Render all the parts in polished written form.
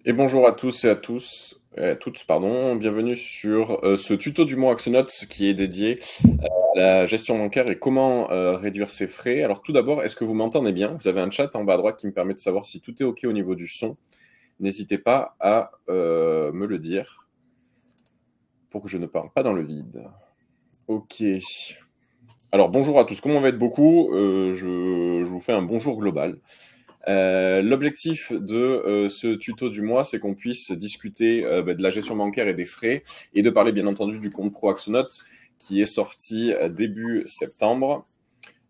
Et bonjour à tous et à tous, et à toutes, pardon. Bienvenue sur ce tuto du mois Axonote qui est dédié à la gestion bancaire et comment réduire ses frais. Alors tout d'abord, est-ce que vous m'entendez bien? Vous avez un chat en bas à droite qui me permet de savoir si tout est OK au niveau du son. N'hésitez pas à me le dire pour que je ne parle pas dans le vide. OK. Alors bonjour à tous. Comme on va être beaucoup, je vous fais un bonjour global. L'objectif de ce tuto du mois, c'est qu'on puisse discuter de la gestion bancaire et des frais, et de parler bien entendu du compte Pro Axonote qui est sorti début septembre.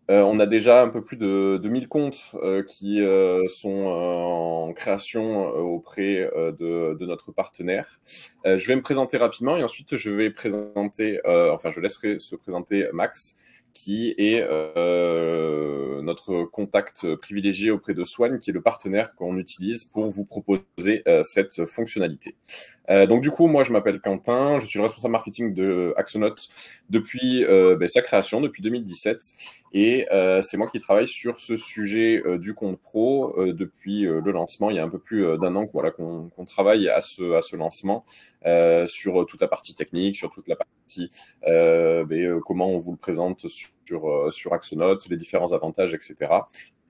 On a déjà un peu plus de 1000 comptes qui sont en création auprès de notre partenaire. Je vais me présenter rapidement et ensuite je vais présenter, enfin je laisserai se présenter Max, qui est notre contact privilégié auprès de Swan, qui est le partenaire qu'on utilise pour vous proposer cette fonctionnalité. Donc du coup, moi je m'appelle Quentin, je suis le responsable marketing de Axonote depuis sa création, depuis 2017, et c'est moi qui travaille sur ce sujet du compte pro depuis le lancement. Il y a un peu plus d'un an qu'on travaille à ce lancement, sur toute la partie technique, sur toute la partie comment on vous le présente sur Axonote, les différents avantages, etc.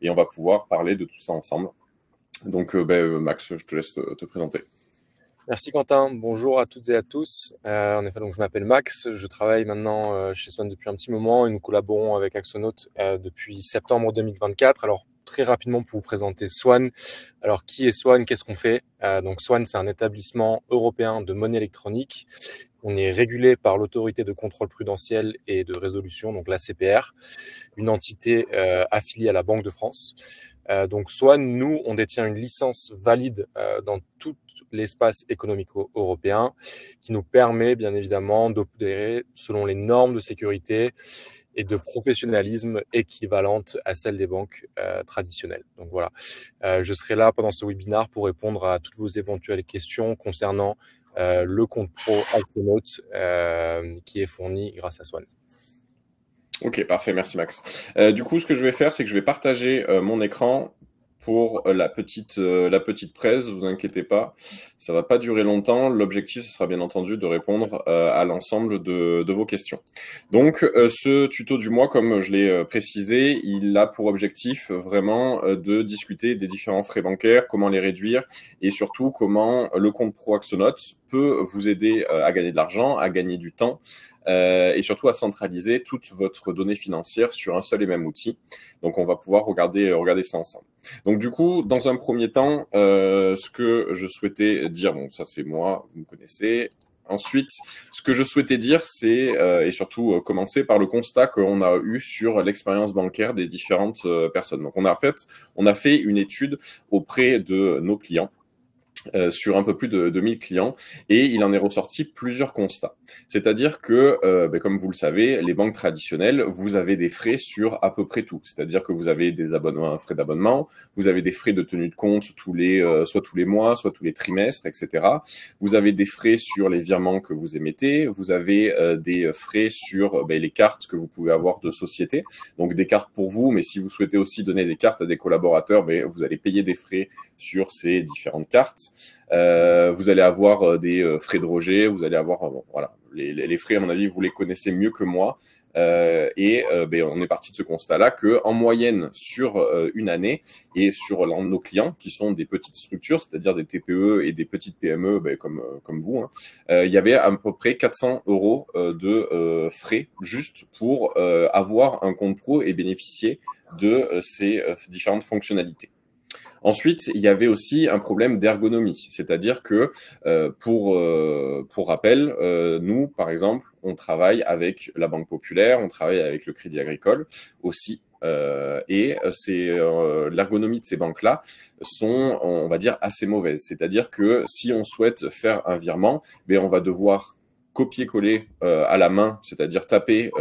Et on va pouvoir parler de tout ça ensemble. Donc Max, je te laisse te présenter. Merci Quentin, bonjour à toutes et à tous. En effet, donc je m'appelle Max, je travaille maintenant chez Swan depuis un petit moment et nous collaborons avec Axonote depuis septembre 2024. Alors très rapidement pour vous présenter Swan. Alors qui est Swan? Qu'est-ce qu'on fait? Donc Swan, c'est un établissement européen de monnaie électronique. On est régulé par l'autorité de contrôle prudentiel et de résolution, donc l'ACPR, une entité affiliée à la Banque de France. Donc Swan, nous, on détient une licence valide dans tout l'espace économique européen qui nous permet bien évidemment d'opérer selon les normes de sécurité et de professionnalisme équivalentes à celles des banques traditionnelles. Donc voilà, je serai là pendant ce webinaire pour répondre à toutes vos éventuelles questions concernant le compte pro Axonote qui est fourni grâce à Swan. Ok, parfait, merci Max. Du coup, ce que je vais faire, c'est que je vais partager mon écran pour la petite presse, vous inquiétez pas, ça va pas durer longtemps. L'objectif, ce sera bien entendu de répondre à l'ensemble de vos questions. Donc, ce tuto du mois, comme je l'ai précisé, il a pour objectif vraiment de discuter des différents frais bancaires, comment les réduire, et surtout comment le compte Pro Axonote peut vous aider à gagner de l'argent, à gagner du temps, et surtout à centraliser toute votre donnée financière sur un seul et même outil. Donc, on va pouvoir regarder ça ensemble. Donc, du coup, dans un premier temps, ce que je souhaitais dire, bon, ça c'est moi, vous me connaissez. Ensuite, ce que je souhaitais dire, c'est, et surtout commencer par le constat qu'on a eu sur l'expérience bancaire des différentes personnes. Donc, on a fait une étude auprès de nos clients, sur un peu plus de 1000 clients, et il en est ressorti plusieurs constats. C'est-à-dire que, comme vous le savez, les banques traditionnelles, vous avez des frais sur à peu près tout. C'est-à-dire que vous avez des abonnements, frais d'abonnement, vous avez des frais de tenue de compte soit tous les mois, soit tous les trimestres, etc. Vous avez des frais sur les virements que vous émettez, vous avez des frais sur les cartes que vous pouvez avoir de société, donc des cartes pour vous, mais si vous souhaitez aussi donner des cartes à des collaborateurs, vous allez payer des frais sur ces différentes cartes. Vous allez avoir des frais de rejet, vous allez avoir voilà, les frais, à mon avis, vous les connaissez mieux que moi. On est parti de ce constat-là qu'en moyenne, sur une année, et sur nos clients, qui sont des petites structures, c'est-à-dire des TPE et des petites PME comme vous, hein, il y avait à peu près 400 € de frais juste pour avoir un compte pro et bénéficier de ces différentes fonctionnalités. Ensuite, il y avait aussi un problème d'ergonomie, c'est-à-dire que, pour rappel, nous, par exemple, on travaille avec la Banque Populaire, on travaille avec le Crédit Agricole aussi, et l'ergonomie de ces banques-là sont, on va dire, assez mauvaises. C'est-à-dire que si on souhaite faire un virement, on va devoir copier-coller à la main, c'est-à-dire taper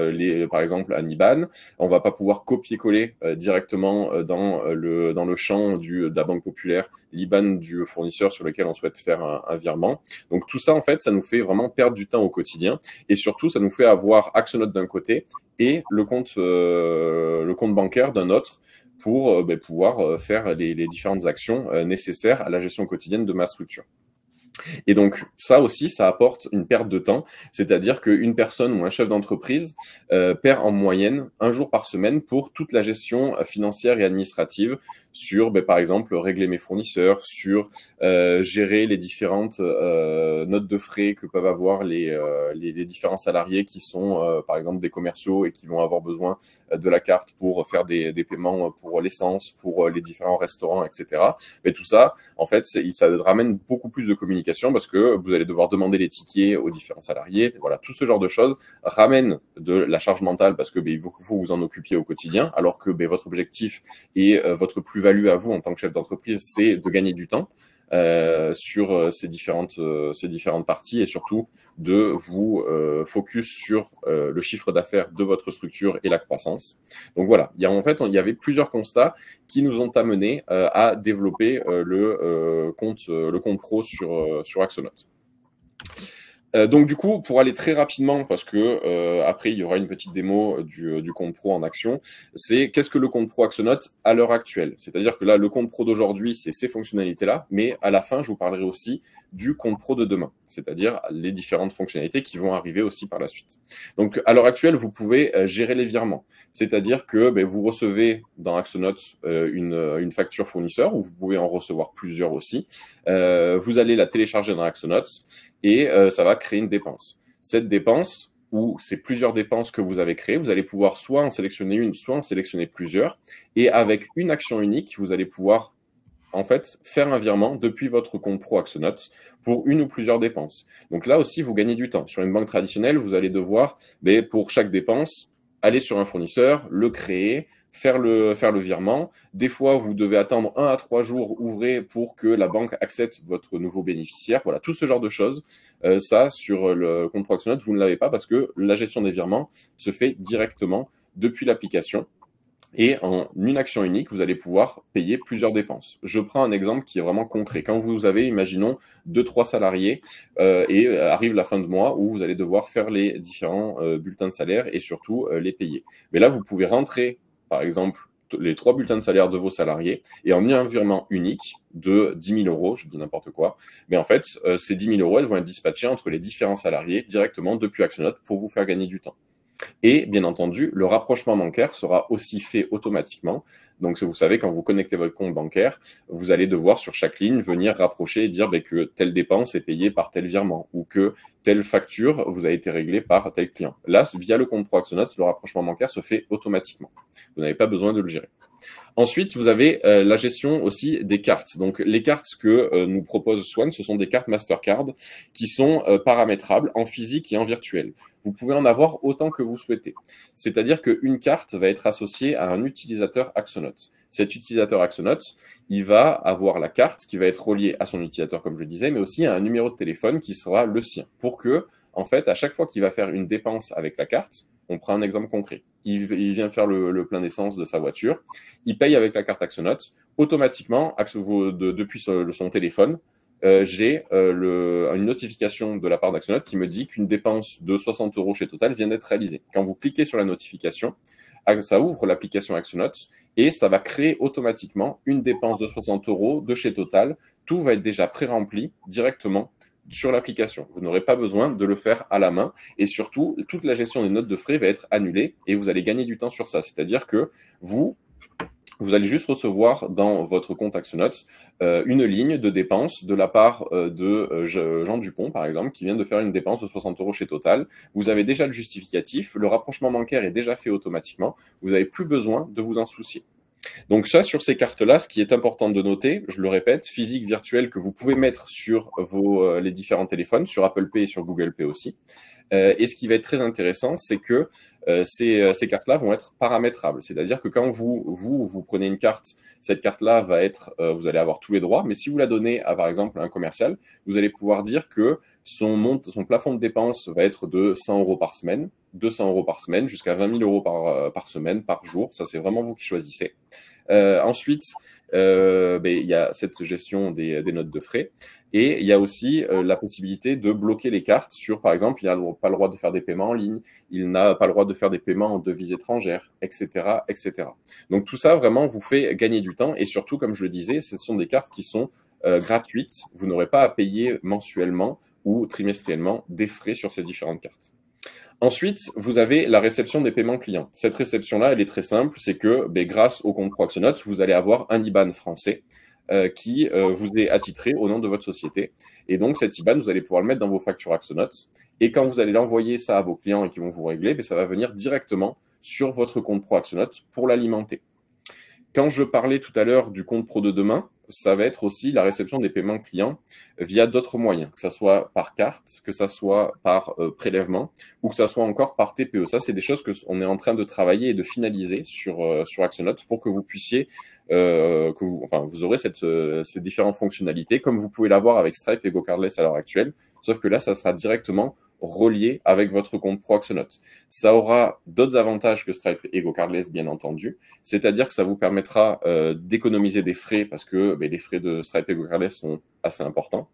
par exemple un IBAN. On va pas pouvoir copier-coller directement dans le champ de la Banque Populaire l'IBAN du fournisseur sur lequel on souhaite faire un virement. Donc tout ça, en fait, ça nous fait vraiment perdre du temps au quotidien, et surtout, ça nous fait avoir Axonote d'un côté et le compte bancaire d'un autre pour pouvoir faire les différentes actions nécessaires à la gestion quotidienne de ma structure. Et donc, ça aussi, ça apporte une perte de temps, c'est-à-dire qu'une personne ou un chef d'entreprise perd en moyenne un jour par semaine pour toute la gestion financière et administrative sur, par exemple, régler mes fournisseurs, sur gérer les différentes notes de frais que peuvent avoir les différents salariés qui sont, par exemple, des commerciaux et qui vont avoir besoin de la carte pour faire des paiements pour l'essence, pour les différents restaurants, etc. Mais tout ça, en fait, ça ramène beaucoup plus de communication parce que vous allez devoir demander les tickets aux différents salariés. Voilà, tout ce genre de choses ramène de la charge mentale parce que il faut vous en occupiez au quotidien, alors que votre objectif et votre plus-value à vous en tant que chef d'entreprise, c'est de gagner du temps sur ces différentes parties et surtout de vous focus sur le chiffre d'affaires de votre structure et la croissance. Donc voilà, il y avait plusieurs constats qui nous ont amenés à développer le compte pro sur Axonote. Donc du coup, pour aller très rapidement, parce que après il y aura une petite démo du compte pro en action, c'est qu'est-ce que le compte pro Axonote à l'heure actuelle? C'est-à-dire que là, le compte pro d'aujourd'hui, c'est ces fonctionnalités-là, mais à la fin, je vous parlerai aussi du compte pro de demain, c'est-à-dire les différentes fonctionnalités qui vont arriver aussi par la suite. Donc à l'heure actuelle, vous pouvez gérer les virements, c'est-à-dire que vous recevez dans Axonote une facture fournisseur, ou vous pouvez en recevoir plusieurs aussi. Vous allez la télécharger dans Axonote, et ça va créer une dépense. Cette dépense, ou c'est plusieurs dépenses que vous avez créées, vous allez pouvoir soit en sélectionner une, soit en sélectionner plusieurs. Et avec une action unique, vous allez pouvoir en fait faire un virement depuis votre compte pro Axonote pour une ou plusieurs dépenses. Donc là aussi, vous gagnez du temps. Sur une banque traditionnelle, vous allez devoir, pour chaque dépense, aller sur un fournisseur, le créer, faire le virement. Des fois, vous devez attendre 1 à 3 jours ouvrés pour que la banque accepte votre nouveau bénéficiaire. Voilà, tout ce genre de choses. Ça, sur le compte pro Axonote, vous ne l'avez pas parce que la gestion des virements se fait directement depuis l'application. Et en une action unique, vous allez pouvoir payer plusieurs dépenses. Je prends un exemple qui est vraiment concret. Quand vous avez, imaginons, 2-3 salariés et arrive la fin de mois où vous allez devoir faire les différents bulletins de salaire et surtout les payer. Mais là, vous pouvez rentrer, par exemple, les 3 bulletins de salaire de vos salariés et en un virement unique de 10 000 euros, je dis n'importe quoi, mais en fait, ces 10 000 euros, elles vont être dispatchées entre les différents salariés directement depuis Axonote pour vous faire gagner du temps. Et bien entendu, le rapprochement bancaire sera aussi fait automatiquement. Donc, vous savez, quand vous connectez votre compte bancaire, vous allez devoir sur chaque ligne venir rapprocher et dire que telle dépense est payée par tel virement ou que telle facture vous a été réglée par tel client. Là, via le compte pro Axonote, le rapprochement bancaire se fait automatiquement. Vous n'avez pas besoin de le gérer. Ensuite, vous avez la gestion aussi des cartes. Donc, les cartes que nous propose Swan, ce sont des cartes Mastercard qui sont paramétrables en physique et en virtuel. Vous pouvez en avoir autant que vous souhaitez. C'est-à-dire qu'une carte va être associée à un utilisateur Axonote. Cet utilisateur Axonote, il va avoir la carte qui va être reliée à son utilisateur, comme je le disais, mais aussi à un numéro de téléphone qui sera le sien. Pour que, en fait, à chaque fois qu'il va faire une dépense avec la carte, on prend un exemple concret. Il vient faire le plein d'essence de sa voiture. Il paye avec la carte Axonote. Automatiquement, depuis son téléphone, j'ai une notification de la part d'Axonote qui me dit qu'une dépense de 60 euros chez Total vient d'être réalisée. Quand vous cliquez sur la notification, ça ouvre l'application Axonote et ça va créer automatiquement une dépense de 60 euros de chez Total. Tout va être déjà pré-rempli directement sur l'application. Vous n'aurez pas besoin de le faire à la main et surtout, toute la gestion des notes de frais va être annulée et vous allez gagner du temps sur ça. C'est-à-dire que vous allez juste recevoir dans votre compte Axonote une ligne de dépenses de la part de Jean Dupont, par exemple, qui vient de faire une dépense de 60 euros chez Total. Vous avez déjà le justificatif, le rapprochement bancaire est déjà fait automatiquement, vous n'avez plus besoin de vous en soucier. Donc ça, sur ces cartes-là, ce qui est important de noter, je le répète, physique, virtuelle, que vous pouvez mettre sur les différents téléphones, sur Apple Pay et sur Google Pay aussi. Et ce qui va être très intéressant, c'est que ces cartes-là vont être paramétrables. C'est-à-dire que quand vous prenez une carte, cette carte-là va être, vous allez avoir tous les droits, mais si vous la donnez à, par exemple, un commercial, vous allez pouvoir dire que son plafond de dépenses va être de 100 euros par semaine, 200 euros par semaine, jusqu'à 20 000 euros par semaine, par jour. Ça, c'est vraiment vous qui choisissez. Ensuite, il y a cette gestion des notes de frais. Et il y a aussi la possibilité de bloquer les cartes sur, par exemple, il n'a pas le droit de faire des paiements en ligne, il n'a pas le droit de faire des paiements en devises étrangères, etc., etc. Donc tout ça, vraiment, vous fait gagner du temps. Et surtout, comme je le disais, ce sont des cartes qui sont gratuite. Vous n'aurez pas à payer mensuellement ou trimestriellement des frais sur ces différentes cartes. Ensuite, vous avez la réception des paiements clients. Cette réception-là, elle est très simple, c'est que grâce au compte Proxonote, vous allez avoir un IBAN français qui vous est attitré au nom de votre société. Et donc, cet IBAN, vous allez pouvoir le mettre dans vos factures Axonote. Et quand vous allez l'envoyer ça à vos clients et qu'ils vont vous régler, ça va venir directement sur votre compte Pro Axonote pour l'alimenter. Quand je parlais tout à l'heure du compte Pro de demain, ça va être aussi la réception des paiements clients via d'autres moyens, que ce soit par carte, que ce soit par prélèvement ou que ce soit encore par TPE. Ça, c'est des choses qu'on est en train de travailler et de finaliser sur Axonote pour que vous puissiez, vous aurez ces différentes fonctionnalités comme vous pouvez l'avoir avec Stripe et GoCardless à l'heure actuelle, sauf que là, ça sera directement relié avec votre compte Pro Axonote. Ça aura d'autres avantages que Stripe et GoCardless, bien entendu. C'est-à-dire que ça vous permettra d'économiser des frais parce que les frais de Stripe et GoCardless sont assez importants.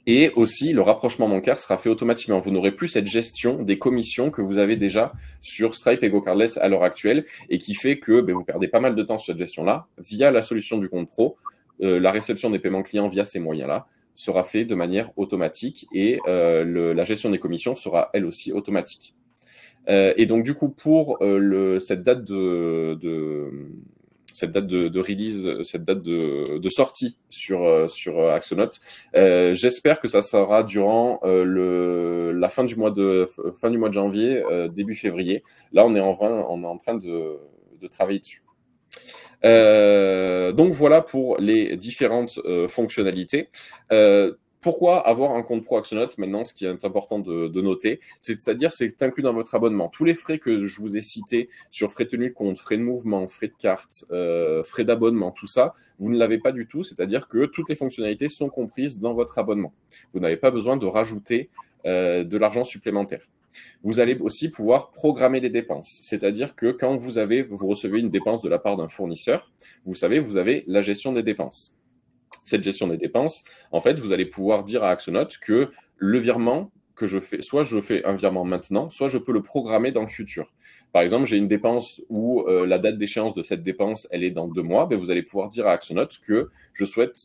Et aussi, le rapprochement bancaire sera fait automatiquement. Vous n'aurez plus cette gestion des commissions que vous avez déjà sur Stripe et GoCardless à l'heure actuelle et qui fait que vous perdez pas mal de temps sur cette gestion-là. Via la solution du compte pro, la réception des paiements clients via ces moyens-là sera fait de manière automatique et la gestion des commissions sera elle aussi automatique. Et donc du coup pour cette date de release, cette date de sortie sur Axonote, j'espère que ça sera durant la fin du mois de janvier, début février. Là on est en train de travailler dessus. Donc voilà pour les différentes fonctionnalités. Pourquoi avoir un compte Pro Axonote maintenant? Ce qui est important de noter, c'est-à-dire c'est inclus dans votre abonnement. Tous les frais que je vous ai cités sur frais de tenue de compte, frais de mouvement, frais de carte, frais d'abonnement, tout ça, vous ne l'avez pas du tout. C'est-à-dire que toutes les fonctionnalités sont comprises dans votre abonnement. Vous n'avez pas besoin de rajouter de l'argent supplémentaire. Vous allez aussi pouvoir programmer les dépenses. C'est-à-dire que quand vous recevez une dépense de la part d'un fournisseur, vous avez la gestion des dépenses. Cette gestion des dépenses, en fait, vous allez pouvoir dire à Axonote que le virement que je fais, soit je fais un virement maintenant, soit je peux le programmer dans le futur. Par exemple, j'ai une dépense où la date d'échéance de cette dépense, elle est dans 2 mois. Vous allez pouvoir dire à Axonote que je souhaite,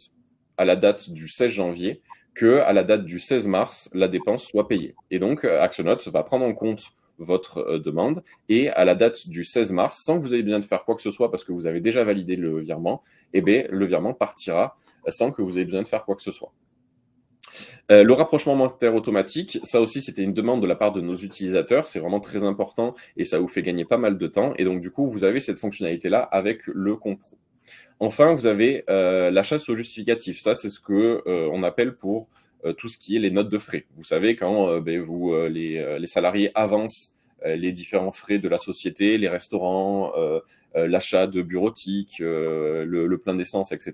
à la date du 16 janvier, qu'à la date du 16 mars, la dépense soit payée. Et donc, Axonote va prendre en compte votre demande et à la date du 16 mars, sans que vous ayez besoin de faire quoi que ce soit parce que vous avez déjà validé le virement, le virement partira sans que vous ayez besoin de faire quoi que ce soit. Le rapprochement bancaire automatique, ça aussi c'était une demande de la part de nos utilisateurs, c'est vraiment très important et ça vous fait gagner pas mal de temps et donc du coup vous avez cette fonctionnalité-là avec le compte pro. Enfin, vous avez la chasse au justificatif. Ça, c'est ce que on appelle pour tout ce qui est les notes de frais. Vous savez, quand les salariés avancent les différents frais de la société, les restaurants, l'achat de bureautique, le plein d'essence, etc.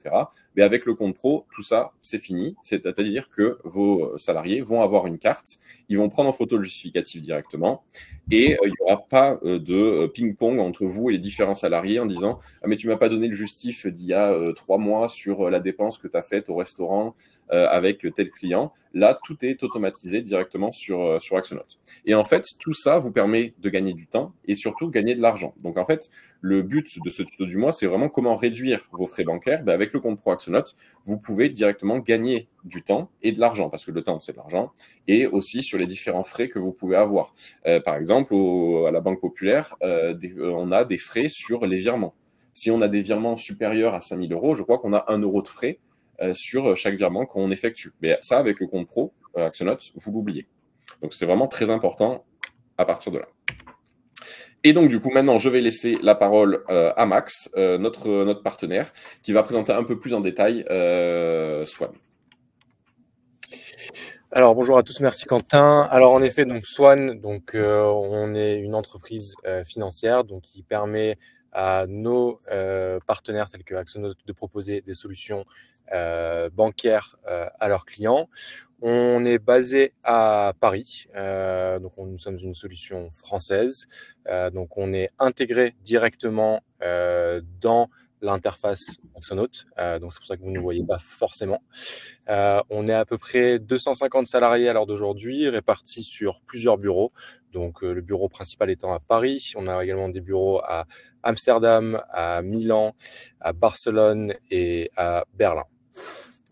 Mais avec le compte pro, tout ça, c'est fini. C'est-à-dire que vos salariés vont avoir une carte, ils vont prendre en photo le justificatif directement et il n'y aura pas de ping-pong entre vous et les différents salariés en disant « Ah mais tu m'as pas donné le justif d'il y a 3 mois sur la dépense que tu as faite au restaurant avec tel client ». Là, tout est automatisé directement sur Axonote. Et en fait, tout ça vous permet de gagner du temps et surtout gagner de l'argent. Donc en fait, le but de ce tuto du mois, c'est vraiment comment réduire vos frais bancaires. Avec le compte Pro Axonote, vous pouvez directement gagner du temps et de l'argent, parce que le temps, c'est de l'argent, et aussi sur les différents frais que vous pouvez avoir. Par exemple, à la Banque Populaire, on a des frais sur les virements. Si on a des virements supérieurs à 5 000 €, je crois qu'on a 1 € de frais sur chaque virement qu'on effectue. Mais ça, avec le compte Pro Axonote, vous l'oubliez. Donc, c'est vraiment très important à partir de là. Et donc, du coup, maintenant, je vais laisser la parole à Max, notre partenaire, qui va présenter un peu plus en détail Swan. Alors, bonjour à tous, merci Quentin. Alors, en effet, donc Swan, on est une entreprise financière qui permet à nos partenaires tels que Axonote de proposer des solutions bancaires à leurs clients. On est basé à Paris, nous sommes une solution française, donc on est intégré directement dans l'interface Axonote, donc c'est pour ça que vous ne voyez pas forcément. On est à peu près 250 salariés à l'heure d'aujourd'hui, répartis sur plusieurs bureaux. Donc le bureau principal étant à Paris, on a également des bureaux à Amsterdam, à Milan, à Barcelone et à Berlin.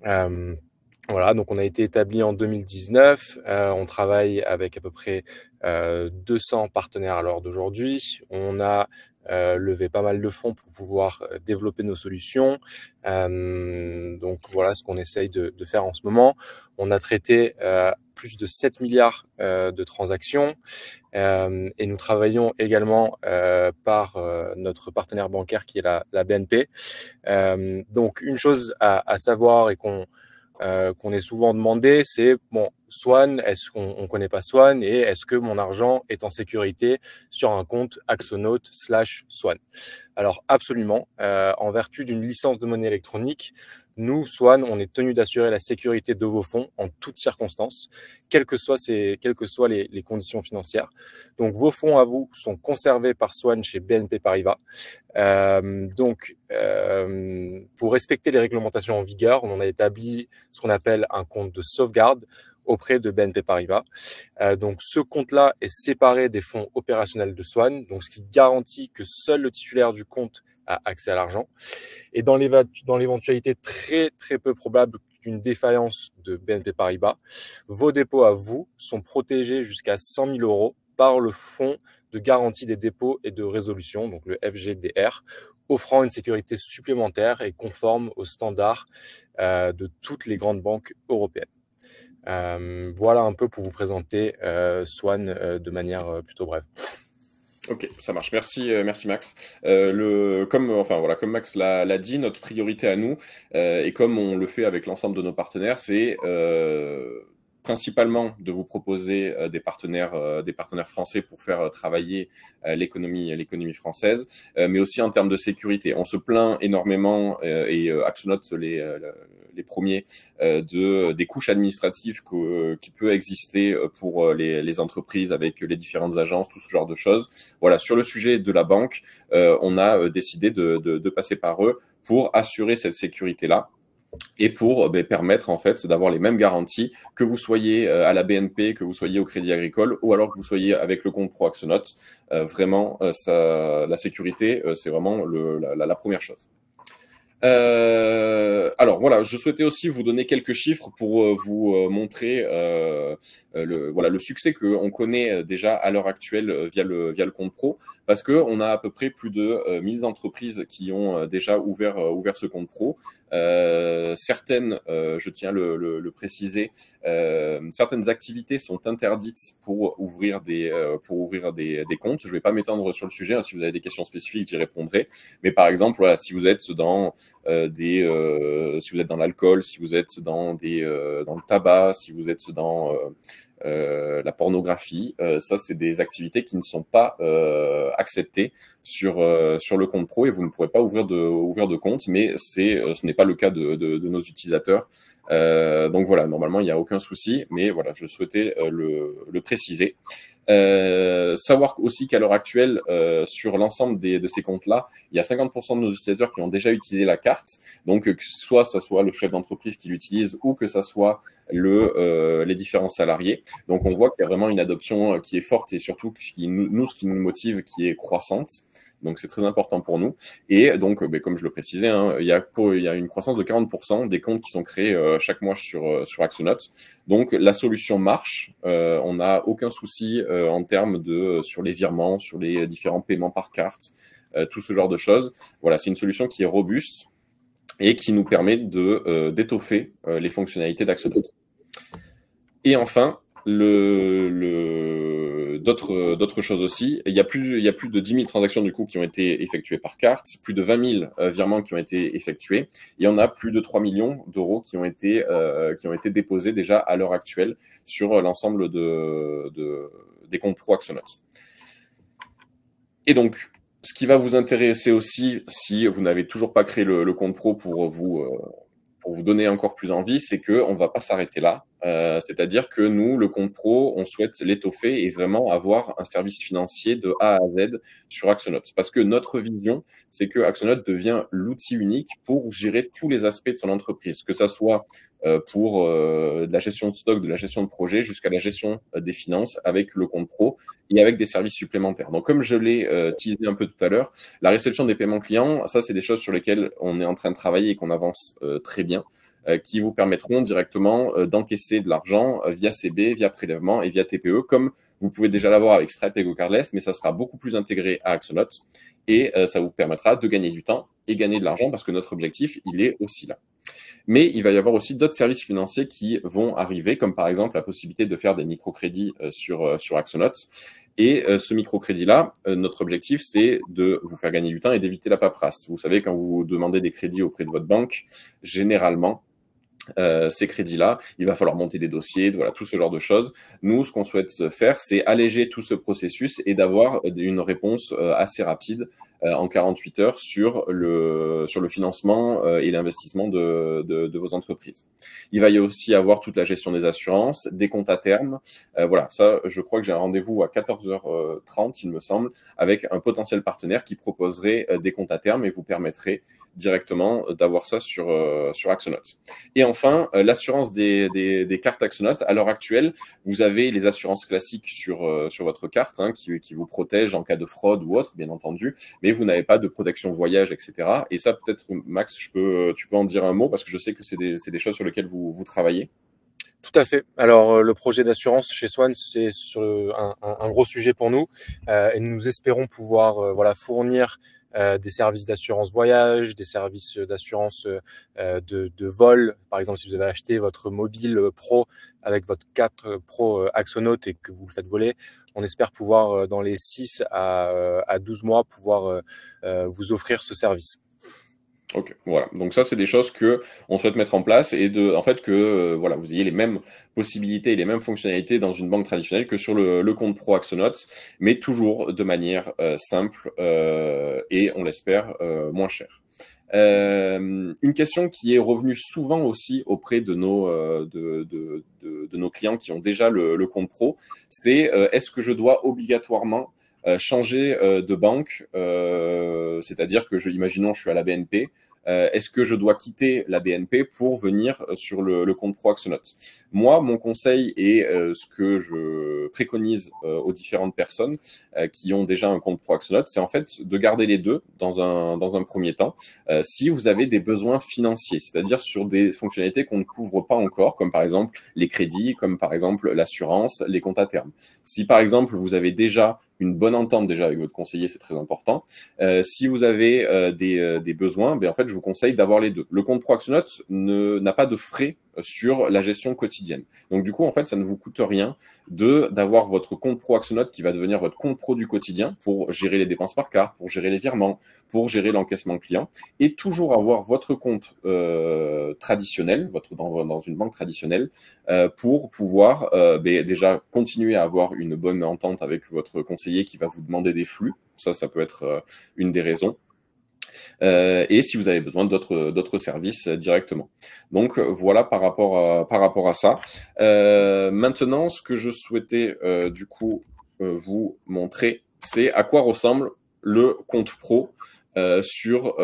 Voilà, donc on a été établi en 2019. On travaille avec à peu près 200 partenaires à l'heure d'aujourd'hui. On a levé pas mal de fonds pour pouvoir développer nos solutions. Donc voilà ce qu'on essaye de faire en ce moment. On a traité plus de 7 milliards de transactions. Et nous travaillons également par notre partenaire bancaire qui est la BNP. Donc une chose à savoir et qu'on est souvent demandé, c'est bon, Swan, est-ce qu'on connaît pas Swan et est-ce que mon argent est en sécurité sur un compte Axonote/Swan? Alors absolument, en vertu d'une licence de monnaie électronique, nous, Swan, on est tenu d'assurer la sécurité de vos fonds en toutes circonstances, quelles que soient les conditions financières. Donc vos fonds à vous sont conservés par Swan chez BNP Paribas. Pour respecter les réglementations en vigueur, on a établi ce qu'on appelle un compte de sauvegarde auprès de BNP Paribas. Donc, ce compte-là est séparé des fonds opérationnels de Swan, donc ce qui garantit que seul le titulaire du compte a accès à l'argent. Et dans l'éventualité très, très peu probable d'une défaillance de BNP Paribas, vos dépôts à vous sont protégés jusqu'à 100 000 euros par le fonds de garantie des dépôts et de résolution, donc le FGDR, offrant une sécurité supplémentaire et conforme aux standards de toutes les grandes banques européennes. Voilà un peu pour vous présenter Swan de manière plutôt brève. Ok, ça marche. Merci, merci Max. Comme Max l'a dit, notre priorité à nous, et comme on le fait avec l'ensemble de nos partenaires, c'est principalement de vous proposer des partenaires français pour faire travailler l'économie française, mais aussi en termes de sécurité. On se plaint énormément, et Axonote les premiers, des couches administratives qui peut exister pour les entreprises avec les différentes agences, tout ce genre de choses. Voilà, sur le sujet de la banque, on a décidé de passer par eux pour assurer cette sécurité-là et pour permettre en fait d'avoir les mêmes garanties que vous soyez à la BNP, que vous soyez au Crédit Agricole ou alors que vous soyez avec le compte Pro Axonote. Vraiment, la sécurité, c'est vraiment la première chose. Alors voilà, je souhaitais aussi vous donner quelques chiffres pour vous montrer le succès qu'on connaît déjà à l'heure actuelle via le compte pro, parce qu'on a à peu près plus de 1000 entreprises qui ont déjà ouvert ce compte pro. Certaines, je tiens à le préciser, certaines activités sont interdites pour ouvrir des comptes. Je ne vais pas m'étendre sur le sujet, hein. Si vous avez des questions spécifiques, j'y répondrai. Mais par exemple, voilà, si vous êtes dans si vous êtes dans l'alcool, si vous êtes dans le tabac, si vous êtes dans la pornographie, ça c'est des activités qui ne sont pas acceptées sur le compte pro et vous ne pourrez pas ouvrir de compte, mais ce n'est pas le cas de nos utilisateurs. Donc voilà, normalement il n'y a aucun souci, mais voilà, je souhaitais le préciser. Savoir aussi qu'à l'heure actuelle, sur l'ensemble de ces comptes-là, il y a 50% de nos utilisateurs qui ont déjà utilisé la carte. Donc, que soit ça soit le chef d'entreprise qui l'utilise ou que ça soit les différents salariés. Donc, on voit qu'il y a vraiment une adoption qui est forte et surtout ce qui nous motive, qui est croissante. Donc, c'est très important pour nous. Et donc, comme je le précisais, hein, il y a une croissance de 40% des comptes qui sont créés chaque mois sur Axonote. Donc, la solution marche. On n'a aucun souci en termes sur les virements, sur les différents paiements par carte, tout ce genre de choses. Voilà, c'est une solution qui est robuste et qui nous permet d'étoffer les fonctionnalités d'Axonote. Et enfin, d'autres choses aussi. Il y a plus de 10 000 transactions du coup qui ont été effectuées par carte, plus de 20 000 virements qui ont été effectués. Et il y en a plus de 3 millions d'euros qui ont été déposés déjà à l'heure actuelle sur l'ensemble des comptes pro Axonote. Et donc, ce qui va vous intéresser aussi, si vous n'avez toujours pas créé le compte pro pour vous donner encore plus envie, c'est qu'on ne va pas s'arrêter là. C'est-à-dire que nous, le compte pro, on souhaite l'étoffer et vraiment avoir un service financier de A à Z sur Axonote. Parce que notre vision, c'est que Axonote devient l'outil unique pour gérer tous les aspects de son entreprise, que ça soit pour de la gestion de stock, de la gestion de projet, jusqu'à la gestion des finances avec le compte pro et avec des services supplémentaires. Donc, comme je l'ai teasé un peu tout à l'heure, la réception des paiements clients, ça, c'est des choses sur lesquelles on est en train de travailler et qu'on avance très bien. qui vous permettront directement d'encaisser de l'argent via CB, via prélèvement et via TPE, comme vous pouvez déjà l'avoir avec Stripe et GoCardless, mais ça sera beaucoup plus intégré à Axonote et ça vous permettra de gagner du temps et gagner de l'argent parce que notre objectif, il est aussi là. Mais il va y avoir aussi d'autres services financiers qui vont arriver, comme par exemple la possibilité de faire des microcrédits sur Axonote. Et ce microcrédit-là, notre objectif, c'est de vous faire gagner du temps et d'éviter la paperasse. Vous savez, quand vous demandez des crédits auprès de votre banque, généralement, ces crédits-là, il va falloir monter des dossiers, voilà, tout ce genre de choses. Nous, ce qu'on souhaite faire, c'est alléger tout ce processus et d'avoir une réponse assez rapide en 48 heures sur le financement et l'investissement de vos entreprises. Il va y aussi avoir toute la gestion des assurances, des comptes à terme. Voilà, ça, je crois que j'ai un rendez-vous à 14h30, il me semble, avec un potentiel partenaire qui proposerait des comptes à terme et vous permettrait directement d'avoir ça sur Axonote. Et enfin, l'assurance des cartes Axonote. À l'heure actuelle, vous avez les assurances classiques sur votre carte qui vous protègent en cas de fraude ou autre, bien entendu, mais vous n'avez pas de protection voyage, etc. Et ça, peut-être, Max, tu peux en dire un mot parce que je sais que c'est des choses sur lesquelles vous travaillez. Tout à fait. Alors, le projet d'assurance chez Swan, c'est sur un gros sujet pour nous et nous espérons pouvoir fournir des services d'assurance voyage, des services d'assurance de vol. Par exemple, si vous avez acheté votre mobile pro avec votre 4 Pro Axonote et que vous le faites voler, on espère pouvoir, dans les 6 à 12 mois, pouvoir vous offrir ce service. Ok, voilà. Donc ça, c'est des choses que on souhaite mettre en place et en fait que voilà, vous ayez les mêmes possibilités et les mêmes fonctionnalités dans une banque traditionnelle que sur le compte pro Axonote, mais toujours de manière simple et on l'espère moins cher. Une question qui est revenue souvent aussi auprès de nos clients qui ont déjà le compte pro, c'est est-ce que je dois obligatoirement changer de banque, c'est-à-dire que imaginons je suis à la BNP, est-ce que je dois quitter la BNP pour venir sur le compte pro Axonote? Moi, mon conseil et ce que je préconise aux différentes personnes qui ont déjà un compte pro Axonote, c'est en fait de garder les deux dans un premier temps. Si vous avez des besoins financiers, c'est-à-dire sur des fonctionnalités qu'on ne couvre pas encore, comme par exemple les crédits, comme par exemple l'assurance, les comptes à terme. Si par exemple vous avez déjà une bonne entente déjà avec votre conseiller, c'est très important. Si vous avez des besoins, ben en fait, je vous conseille d'avoir les deux. Le compte pro Axonote n'a pas de frais sur la gestion quotidienne. Donc du coup, en fait, ça ne vous coûte rien d'avoir votre compte pro Axonote qui va devenir votre compte pro du quotidien pour gérer les dépenses par carte, pour gérer les virements, pour gérer l'encaissement client et toujours avoir votre compte traditionnel, dans une banque traditionnelle, pour pouvoir déjà continuer à avoir une bonne entente avec votre conseiller qui va vous demander des flux. Ça peut être une des raisons. Et si vous avez besoin d'autres services directement. Donc voilà par rapport à ça. Maintenant, ce que je souhaitais du coup vous montrer, c'est à quoi ressemble le compte pro sur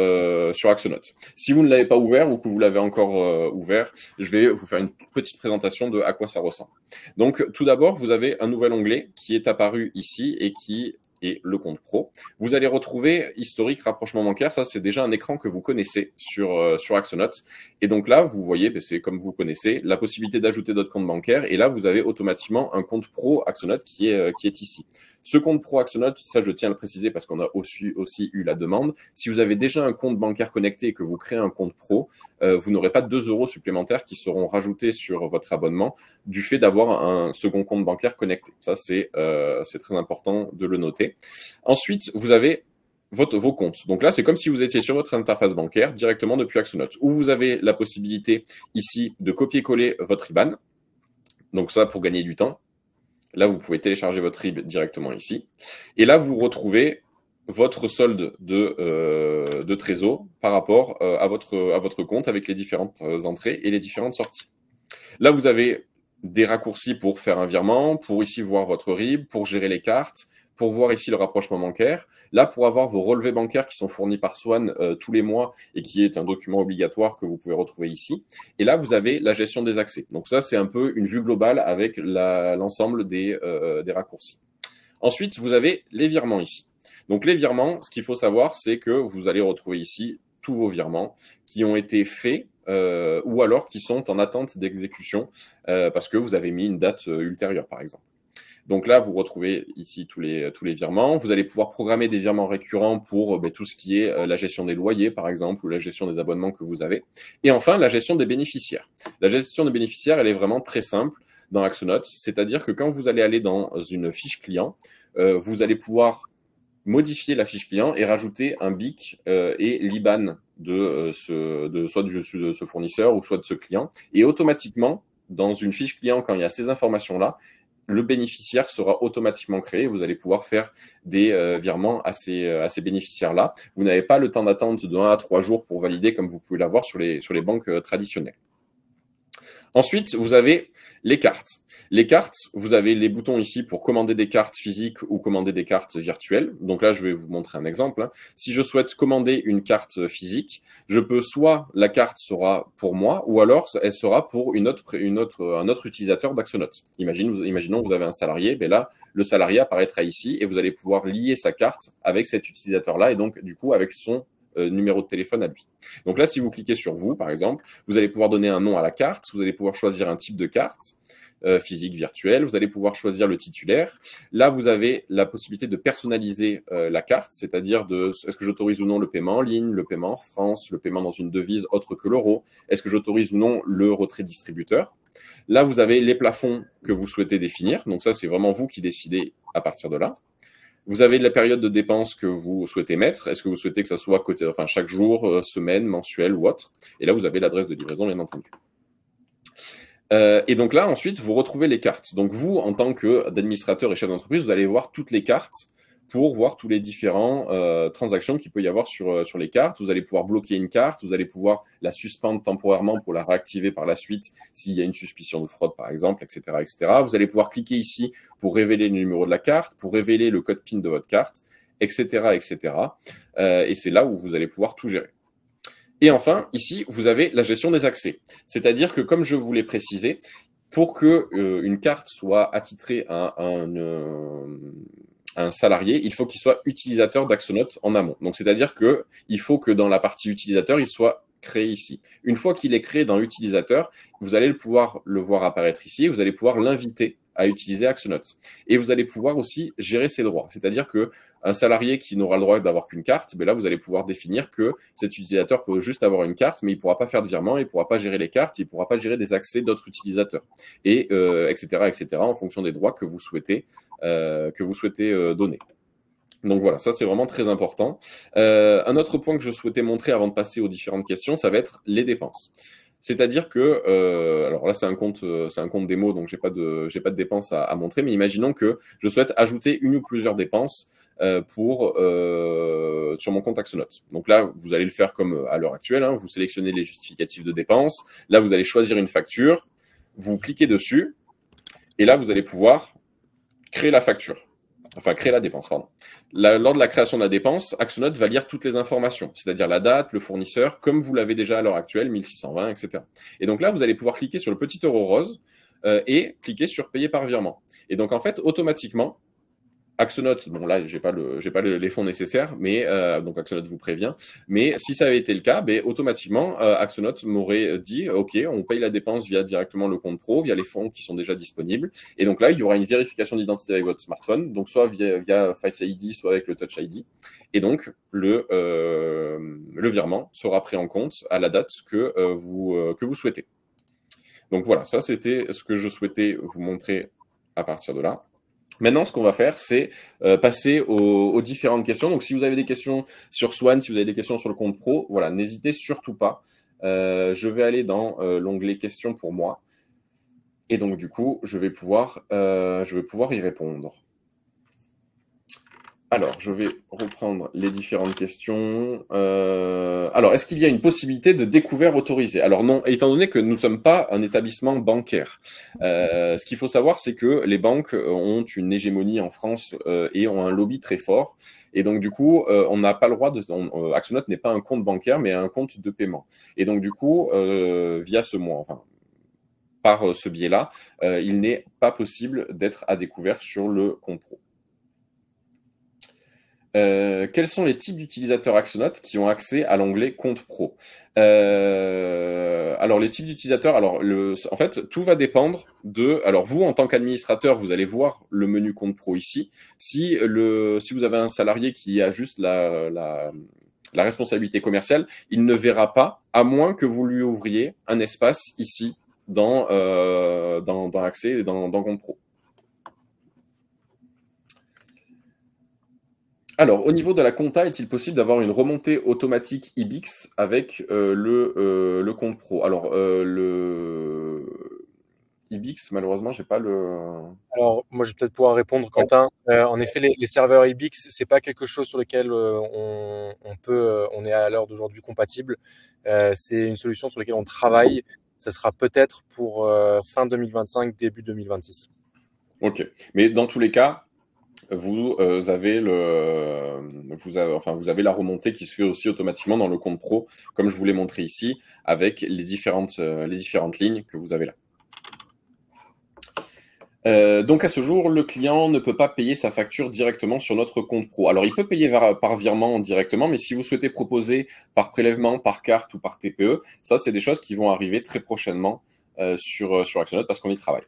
Axonote. Si vous ne l'avez pas ouvert ou que vous l'avez encore ouvert, je vais vous faire une petite présentation de à quoi ça ressemble. Donc tout d'abord, vous avez un nouvel onglet qui est apparu ici et qui est le compte pro. Vous allez retrouver historique, rapprochement bancaire. Ça, c'est déjà un écran que vous connaissez sur Axonote. Et donc là, vous voyez, c'est comme vous connaissez, la possibilité d'ajouter d'autres comptes bancaires. Et là, vous avez automatiquement un compte pro Axonote qui est ici. Ce compte pro Axonote, ça, je tiens à le préciser parce qu'on a aussi eu la demande. Si vous avez déjà un compte bancaire connecté et que vous créez un compte pro, vous n'aurez pas 2 € supplémentaires qui seront rajoutés sur votre abonnement du fait d'avoir un second compte bancaire connecté. Ça, c'est très important de le noter. Ensuite, vous avez vos comptes. Donc là, c'est comme si vous étiez sur votre interface bancaire directement depuis Axonote, où vous avez la possibilité ici de copier-coller votre IBAN. Donc ça, pour gagner du temps. Là, vous pouvez télécharger votre RIB directement ici. Et là, vous retrouvez votre solde de trésor par rapport à votre compte avec les différentes entrées et les différentes sorties. Là, vous avez des raccourcis pour faire un virement, pour ici voir votre RIB, pour gérer les cartes, pour voir ici le rapprochement bancaire. Là, pour avoir vos relevés bancaires qui sont fournis par Swan tous les mois et qui est un document obligatoire que vous pouvez retrouver ici. Et là, vous avez la gestion des accès. Donc ça, c'est un peu une vue globale avec l'ensemble des raccourcis. Ensuite, vous avez les virements ici. Donc les virements, ce qu'il faut savoir, c'est que vous allez retrouver ici tous vos virements qui ont été faits ou alors qui sont en attente d'exécution parce que vous avez mis une date ultérieure, par exemple. Donc là, vous retrouvez ici tous les virements. Vous allez pouvoir programmer des virements récurrents pour tout ce qui est la gestion des loyers, par exemple, ou la gestion des abonnements que vous avez. Et enfin, la gestion des bénéficiaires. La gestion des bénéficiaires, elle est vraiment très simple dans Axonote. C'est-à-dire que quand vous allez aller dans une fiche client, vous allez pouvoir modifier la fiche client et rajouter un BIC et l'IBAN soit de ce fournisseur ou soit de ce client. Et automatiquement, dans une fiche client, quand il y a ces informations-là, le bénéficiaire sera automatiquement créé. Vous allez pouvoir faire des virements à ces bénéficiaires-là. Vous n'avez pas le temps d'attente de 1 à 3 jours pour valider comme vous pouvez l'avoir sur les banques traditionnelles. Ensuite, vous avez les cartes. Les cartes, vous avez les boutons ici pour commander des cartes physiques ou commander des cartes virtuelles. Donc là, je vais vous montrer un exemple. Si je souhaite commander une carte physique, je peux soit la carte sera pour moi ou alors elle sera pour un autre utilisateur d'Axonote. Imaginons que vous avez un salarié, ben là, le salarié apparaîtra ici et vous allez pouvoir lier sa carte avec cet utilisateur-là et donc du coup avec son numéro de téléphone à lui. Donc là, si vous cliquez sur vous, par exemple, vous allez pouvoir donner un nom à la carte, vous allez pouvoir choisir un type de carte, physique, virtuelle, vous allez pouvoir choisir le titulaire. Là, vous avez la possibilité de personnaliser la carte, c'est-à-dire est-ce que j'autorise ou non le paiement en ligne, le paiement hors France, le paiement dans une devise autre que l'euro, est-ce que j'autorise ou non le retrait distributeur. Là, vous avez les plafonds que vous souhaitez définir, donc ça, c'est vraiment vous qui décidez à partir de là. Vous avez la période de dépense que vous souhaitez mettre. Est-ce que vous souhaitez que ça soit chaque jour, semaine, mensuel ou autre? Et là, vous avez l'adresse de livraison, bien entendu. Et donc là, ensuite, vous retrouvez les cartes. Donc vous, en tant qu'administrateur et chef d'entreprise, vous allez voir toutes les cartes pour voir tous les différents transactions qu'il peut y avoir sur les cartes. Vous allez pouvoir bloquer une carte, vous allez pouvoir la suspendre temporairement pour la réactiver par la suite s'il y a une suspicion de fraude, par exemple, etc., etc. Vous allez pouvoir cliquer ici pour révéler le numéro de la carte, pour révéler le code PIN de votre carte, etc., etc. Et c'est là où vous allez pouvoir tout gérer. Et enfin, ici, vous avez la gestion des accès. C'est-à-dire que, comme je vous l'ai précisé, pour que une carte soit attitrée à un salarié, il faut qu'il soit utilisateur d'Axonote en amont. Donc, c'est-à-dire qu'il faut que dans la partie utilisateur, il soit créé ici. Une fois qu'il est créé dans utilisateur, vous allez pouvoir le voir apparaître ici et vous allez pouvoir l'inviter à utiliser Axonote. Et vous allez pouvoir aussi gérer ses droits. C'est-à-dire qu'un salarié qui n'aura le droit d'avoir qu'une carte, ben là, vous allez pouvoir définir que cet utilisateur peut juste avoir une carte, mais il ne pourra pas faire de virement, il ne pourra pas gérer les cartes, il ne pourra pas gérer des accès d'autres utilisateurs, et etc., etc., en fonction des droits que vous souhaitez donner. Donc voilà, ça c'est vraiment très important. Un autre point que je souhaitais montrer avant de passer aux différentes questions, ça va être les dépenses. C'est-à-dire que, alors là c'est un compte démo, donc j'ai pas de dépenses à montrer, mais imaginons que je souhaite ajouter une ou plusieurs dépenses sur mon compte Axonote. Donc là, vous allez le faire comme à l'heure actuelle, vous sélectionnez les justificatifs de dépenses, là vous allez choisir une facture, vous cliquez dessus, et là vous allez pouvoir créer la facture. Enfin, créer la dépense, pardon. Lors de la création de la dépense, Axonote va lire toutes les informations, c'est-à-dire la date, le fournisseur, comme vous l'avez déjà à l'heure actuelle, 1620, etc. Et donc là, vous allez pouvoir cliquer sur le petit euro rose et cliquer sur payer par virement. Et donc, en fait, automatiquement, Axonote, bon là, j'ai pas les fonds nécessaires, mais donc Axonote vous prévient. Mais si ça avait été le cas, automatiquement, Axonote m'aurait dit, OK, on paye la dépense via directement le compte pro, via les fonds qui sont déjà disponibles. Et donc là, il y aura une vérification d'identité avec votre smartphone, donc soit via Face ID, soit avec le Touch ID. Et donc, le virement sera pris en compte à la date que vous souhaitez. Donc voilà, ça c'était ce que je souhaitais vous montrer à partir de là. Maintenant, ce qu'on va faire, c'est passer aux différentes questions. Donc, si vous avez des questions sur Swan, si vous avez des questions sur le compte pro, voilà, n'hésitez surtout pas. Je vais aller dans l'onglet questions pour moi. Et donc, du coup, je vais pouvoir y répondre. Alors, je vais reprendre les différentes questions. Alors, est-ce qu'il y a une possibilité de découvert autorisé? Alors non, étant donné que nous ne sommes pas un établissement bancaire. Ce qu'il faut savoir, c'est que les banques ont une hégémonie en France et ont un lobby très fort. Et donc, du coup, on n'a pas le droit Axonote n'est pas un compte bancaire, mais un compte de paiement. Et donc, du coup, par ce biais-là, il n'est pas possible d'être à découvert sur le compte pro. Quels sont les types d'utilisateurs Axonote qui ont accès à l'onglet Compte Pro? Alors, là, c'est un compte démo, donc j'ai pas de dépenses à montrer, mais imaginons que je souhaite ajouter une ou plusieurs dépenses sur mon compte Axonote. Donc là, vous allez pouvoir cliquer sur alors, les types d'utilisateurs, alors, en fait, tout va dépendre de. Alors, vous, en tant qu'administrateur, vous allez voir le menu compte pro ici. Si vous avez un salarié qui a juste la responsabilité commerciale, il ne verra pas, à moins que vous lui ouvriez un espace ici dans Accès et dans compte pro. Alors, au niveau de la compta, est-il possible d'avoir une remontée automatique IBIX avec le compte pro? Alors, le IBIX, malheureusement, j'ai pas le. Alors, moi, je vais peut-être pouvoir répondre, Ouais. Quentin. En effet, les serveurs IBIX, c'est pas quelque chose sur lequel on est à l'heure d'aujourd'hui compatible. C'est une solution sur laquelle on travaille. Ça sera peut-être pour fin 2025, début 2026. Ok. Mais dans tous les cas, vous avez vous avez la remontée qui se fait aussi automatiquement dans le compte pro, comme je vous l'ai montré ici, avec les différentes lignes que vous avez là. Donc à ce jour, le client ne peut pas payer sa facture directement sur notre compte pro. Alors il peut payer par virement directement, mais si vous souhaitez proposer par prélèvement, par carte ou par TPE, ça c'est des choses qui vont arriver très prochainement sur Actionnote parce qu'on y travaille.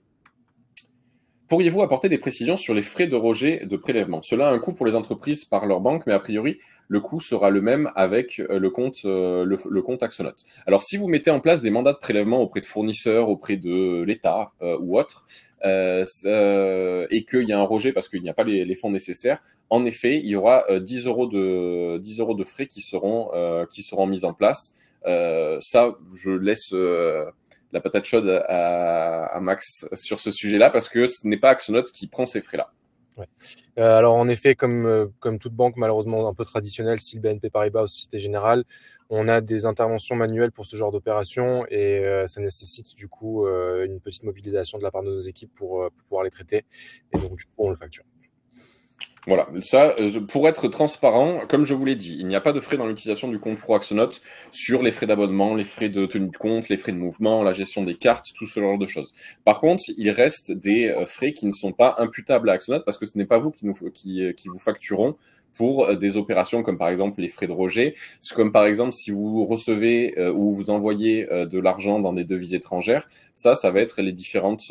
Pourriez-vous apporter des précisions sur les frais de rejet de prélèvement? Cela a un coût pour les entreprises par leur banque, mais a priori, le coût sera le même avec le compte Actionnote. Alors, si vous mettez en place des mandats de prélèvement auprès de fournisseurs, auprès de l'État ou autre, et qu'il y a un rejet parce qu'il n'y a pas les fonds nécessaires, en effet, il y aura 10 euros de frais qui seront mis en place. Ça, je laisse la patate chaude à Max sur ce sujet-là, parce que ce n'est pas Actionnote qui prend ces frais-là. Ouais. Alors en effet, comme toute banque malheureusement un peu traditionnelle, style BNP Paribas ou Société Générale, on a des interventions manuelles pour ce genre d'opération et ça nécessite du coup une petite mobilisation de la part de nos équipes pour pouvoir les traiter. Et donc du coup, on le facture. Voilà, ça, pour être transparent, comme je vous l'ai dit, il n'y a pas de frais dans l'utilisation du compte pro Actionnote sur les frais d'abonnement, les frais de tenue de compte, les frais de mouvement, la gestion des cartes, tout ce genre de choses. Par contre, il reste des frais qui ne sont pas imputables à Actionnote parce que ce n'est pas vous qui vous facturons pour des opérations comme par exemple les frais de rejet, comme par exemple si vous recevez ou vous envoyez de l'argent dans des devises étrangères, ça va être les différentes,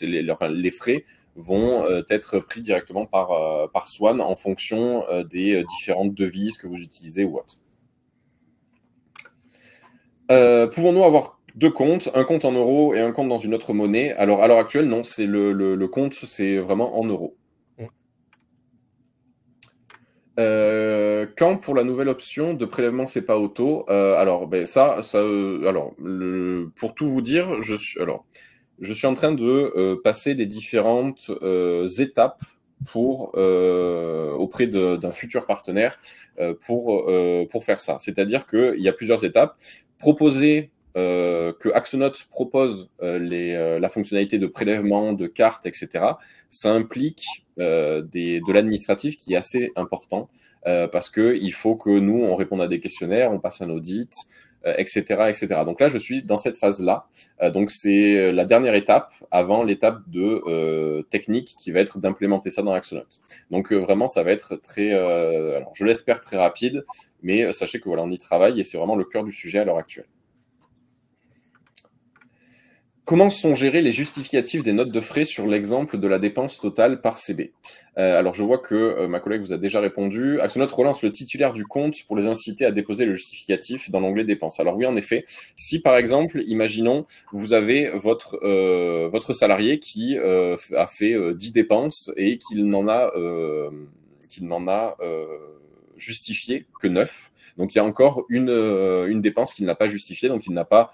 les frais vont être pris directement par Swan en fonction des différentes devises que vous utilisez ou autre. Pouvons-nous avoir deux comptes, un compte en euros et un compte dans une autre monnaie? Alors, à l'heure actuelle, non, c'est le compte, c'est vraiment en euros. Quand pour la nouvelle option de prélèvement SEPA auto, alors pour tout vous dire, je suis en train de passer les différentes étapes auprès d'un futur partenaire pour faire ça. C'est-à-dire qu'il y a plusieurs étapes. Proposer que Actionnote propose la fonctionnalité de prélèvement, de carte, etc. Ça implique de l'administratif qui est assez important parce qu'il faut que nous, on réponde à des questionnaires, on passe un audit, etc., etc. Donc là, je suis dans cette phase-là. Donc c'est la dernière étape avant l'étape de technique qui va être d'implémenter ça dans Actionnote. Donc vraiment, ça va être très, alors je l'espère très rapide, mais sachez que voilà, on y travaille et c'est vraiment le cœur du sujet à l'heure actuelle. Comment sont gérés les justificatifs des notes de frais sur l'exemple de la dépense totale par CB? Alors, je vois que ma collègue vous a déjà répondu. Actionnote relance le titulaire du compte pour les inciter à déposer le justificatif dans l'onglet dépenses. Alors oui, en effet, si par exemple, imaginons, vous avez votre salarié qui a fait 10 dépenses et qu'il n'en a justifié que 9. Donc, il y a encore une dépense qu'il n'a pas justifiée, donc il n'a pas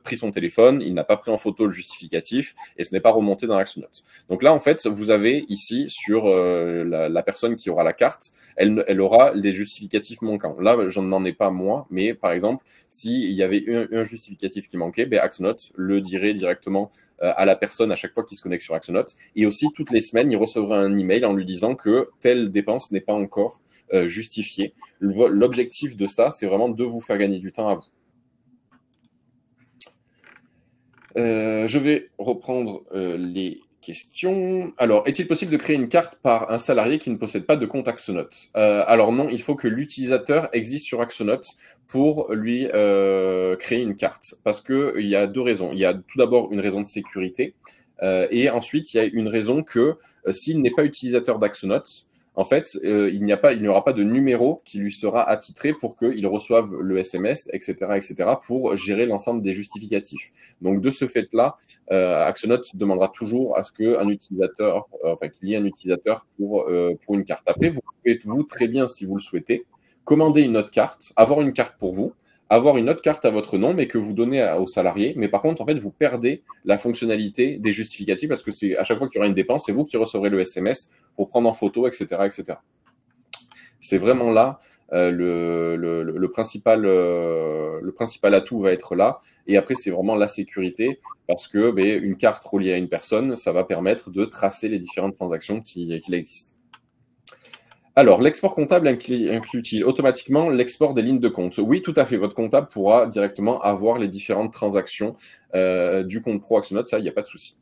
pris son téléphone, il n'a pas pris en photo le justificatif et ce n'est pas remonté dans Actionnote. Donc là, en fait, vous avez ici sur la personne qui aura la carte, elle aura des justificatifs manquants. Là, je n'en ai pas moi, mais par exemple, s'il y avait un justificatif qui manquait, ben Actionnote le dirait directement à la personne à chaque fois qu'il se connecte sur Actionnote. Et aussi, toutes les semaines, il recevra un email en lui disant que telle dépense n'est pas encore justifiée. L'objectif de ça, c'est vraiment de vous faire gagner du temps à vous. Je vais reprendre les Question. Alors, est-il possible de créer une carte par un salarié qui ne possède pas de compte Axonote? Alors non, il faut que l'utilisateur existe sur Axonote pour lui créer une carte. Parce qu'il y a deux raisons. Il y a tout d'abord une raison de sécurité. Et ensuite, il y a une raison que s'il n'est pas utilisateur d'Axonote, en fait, il n'y aura pas de numéro qui lui sera attitré pour qu'il reçoive le SMS, etc., pour gérer l'ensemble des justificatifs. Donc, de ce fait-là, Axonote demandera toujours à ce qu'un utilisateur, qu'il y ait un utilisateur pour une carte. Après, vous pouvez, vous, très bien, si vous le souhaitez, commander une autre carte, avoir une carte pour vous, avoir une autre carte à votre nom, mais que vous donnez aux salariés. Mais par contre, en fait, vous perdez la fonctionnalité des justificatifs parce que c'est à chaque fois qu'il y aura une dépense, c'est vous qui recevrez le SMS pour prendre en photo, etc. C'est vraiment là le principal atout va être là. Et après, c'est vraiment la sécurité parce que une carte reliée à une personne, ça va permettre de tracer les différentes transactions qu'il existe. Alors, l'export comptable inclut-il automatiquement l'export des lignes de compte? Oui, tout à fait. Votre comptable pourra directement avoir les différentes transactions du compte pro Axonote, ça, il n'y a pas de souci.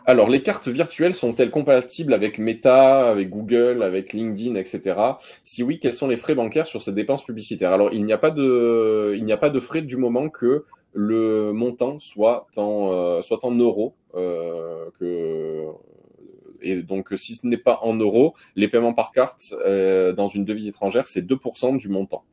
Alors, les cartes virtuelles sont-elles compatibles avec Meta, avec Google, avec LinkedIn, etc. Si oui, quels sont les frais bancaires sur ces dépenses publicitaires? Alors, il n'y a pas de frais du moment que le montant soit en euros. Et donc, si ce n'est pas en euros, les paiements par carte dans une devise étrangère, c'est 2% du montant.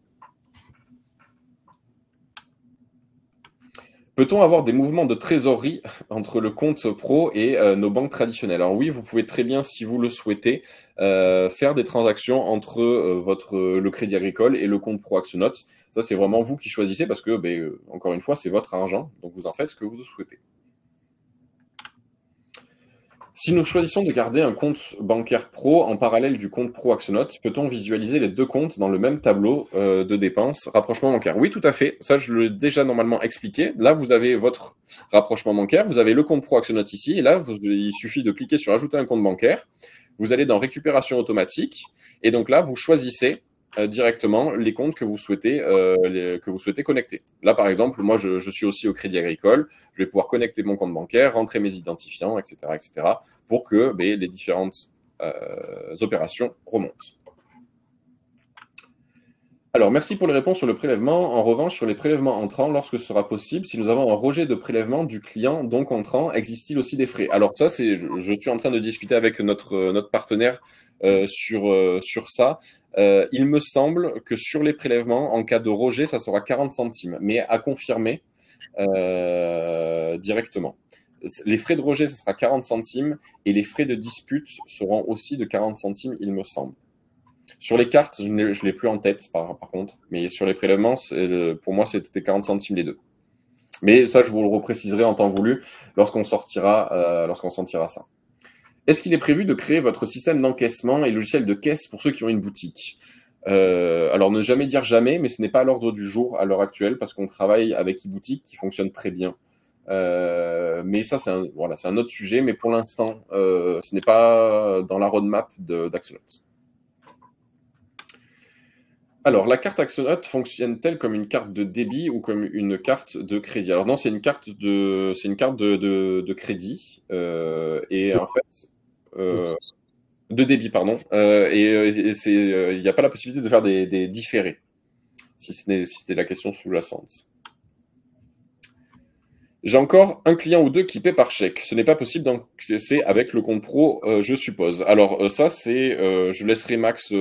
Peut-on avoir des mouvements de trésorerie entre le compte pro et nos banques traditionnelles? Alors oui, vous pouvez très bien, si vous le souhaitez, faire des transactions entre le Crédit Agricole et le compte pro Axonote. Ça, c'est vraiment vous qui choisissez parce que, encore une fois, c'est votre argent, donc vous en faites ce que vous souhaitez. Si nous choisissons de garder un compte bancaire pro en parallèle du compte pro Axonote, peut-on visualiser les deux comptes dans le même tableau de dépenses, rapprochement bancaire? Oui, tout à fait. Ça, je l'ai déjà normalement expliqué. Là, vous avez votre rapprochement bancaire, vous avez le compte pro Axonote ici, et là, il suffit de cliquer sur Ajouter un compte bancaire. Vous allez dans Récupération automatique, et donc là, vous choisissez directement les comptes que vous souhaitez connecter. Là, par exemple, moi, je suis aussi au Crédit Agricole. Je vais pouvoir connecter mon compte bancaire, rentrer mes identifiants, etc., pour que les différentes opérations remontent. Alors, merci pour les réponses sur le prélèvement. En revanche, sur les prélèvements entrants, lorsque ce sera possible, si nous avons un rejet de prélèvement du client, donc entrant, existe-t-il aussi des frais? Alors ça, je suis en train de discuter avec notre partenaire sur ça. Il me semble que sur les prélèvements, en cas de rejet, ça sera 40 centimes, mais à confirmer directement. Les frais de rejet, ça sera 40 centimes, et les frais de dispute seront aussi de 40 centimes, il me semble. Sur les cartes, je ne l'ai plus en tête, par contre. Mais sur les prélèvements, pour moi, c'était 40 centimes les deux. Mais ça, je vous le repréciserai en temps voulu lorsqu'on sortira ça. Est-ce qu'il est prévu de créer votre système d'encaissement et logiciel de caisse pour ceux qui ont une boutique? Alors, ne jamais dire jamais, mais ce n'est pas à l'ordre du jour à l'heure actuelle parce qu'on travaille avec e-boutique qui fonctionne très bien. Mais ça, c'est un autre sujet. Mais pour l'instant, ce n'est pas dans la roadmap d'Axonote. Alors, la carte Axonote fonctionne-t-elle comme une carte de débit ou comme une carte de crédit? Alors non, c'est une carte de crédit et en fait de débit, pardon. Il n'y a pas la possibilité de faire des différés, si c'était la question sous-jacente. J'ai encore un client ou deux qui paie par chèque. Ce n'est pas possible d'encaisser avec le compte pro, je suppose. Alors ça, je laisserai Max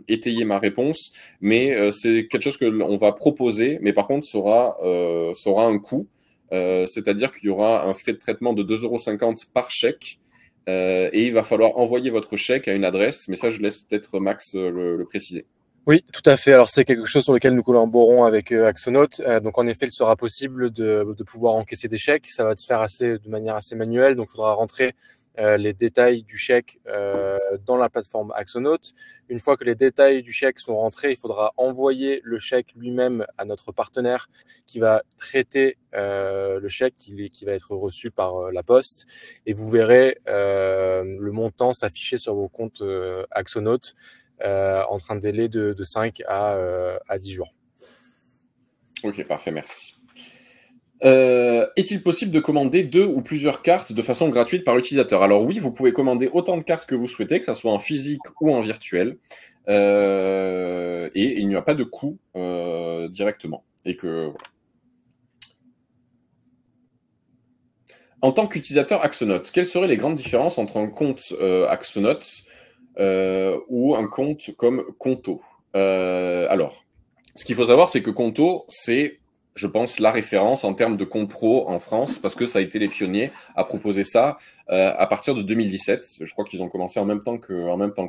étayer ma réponse, mais c'est quelque chose que on va proposer, mais par contre, ça aura un coût. C'est-à-dire qu'il y aura un frais de traitement de 2,50 € par chèque, et il va falloir envoyer votre chèque à une adresse, mais ça, je laisse peut-être Max le préciser. Oui, tout à fait. Alors, c'est quelque chose sur lequel nous collaborons avec Axonote. Donc, en effet, il sera possible de pouvoir encaisser des chèques. Ça va se faire de manière assez manuelle. Donc, il faudra rentrer les détails du chèque dans la plateforme Axonote. Une fois que les détails du chèque sont rentrés, il faudra envoyer le chèque lui-même à notre partenaire qui va traiter le chèque qui va être reçu par la poste. Et vous verrez le montant s'afficher sur vos comptes Axonote entre un délai de 5 à 10 jours. Ok, parfait, merci. Est-il possible de commander 2 ou plusieurs cartes de façon gratuite par utilisateur? Alors oui, vous pouvez commander autant de cartes que vous souhaitez, que ça soit en physique ou en virtuel. Et il n'y a pas de coût directement. Et que, voilà. En tant qu'utilisateur Axonote, quelles seraient les grandes différences entre un compte Axonote ou un compte comme Conto? Alors, ce qu'il faut savoir, c'est que Conto, c'est, je pense, la référence en termes de compte pro en France, parce que ça a été les pionniers à proposer ça à partir de 2017. Je crois qu'ils ont commencé en même temps que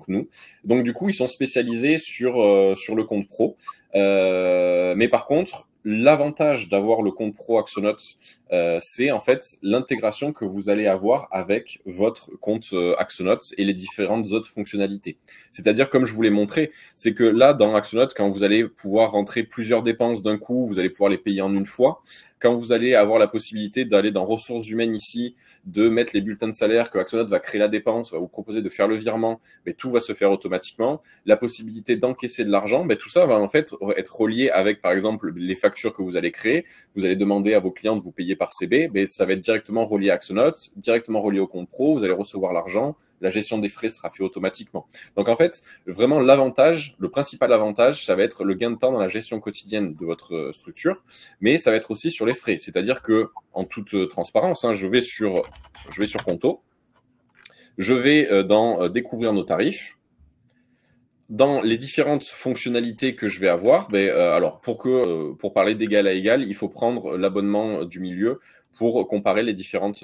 nous. Donc du coup, ils sont spécialisés sur le compte pro. Mais par contre, l'avantage d'avoir le compte pro Axonote, c'est en fait l'intégration que vous allez avoir avec votre compte Axonote et les différentes autres fonctionnalités. C'est-à-dire, comme je vous l'ai montré, c'est que là, dans Axonote, quand vous allez pouvoir rentrer plusieurs dépenses d'un coup, vous allez pouvoir les payer en une fois. Quand vous allez avoir la possibilité d'aller dans ressources humaines ici, de mettre les bulletins de salaire, que Axonote va créer la dépense, va vous proposer de faire le virement, mais tout va se faire automatiquement. La possibilité d'encaisser de l'argent, tout ça va en fait être relié avec, par exemple, les factures que vous allez créer. Vous allez demander à vos clients de vous payer par CB, mais ça va être directement relié à Axonote, directement relié au compte pro, vous allez recevoir l'argent, la gestion des frais sera faite automatiquement. Donc en fait, vraiment l'avantage, le principal avantage, ça va être le gain de temps dans la gestion quotidienne de votre structure, mais ça va être aussi sur les frais. C'est-à-dire que, en toute transparence, je vais sur Conto, je vais dans découvrir nos tarifs. Dans les différentes fonctionnalités que je vais avoir, alors pour parler d'égal à égal, il faut prendre l'abonnement du milieu pour comparer les différentes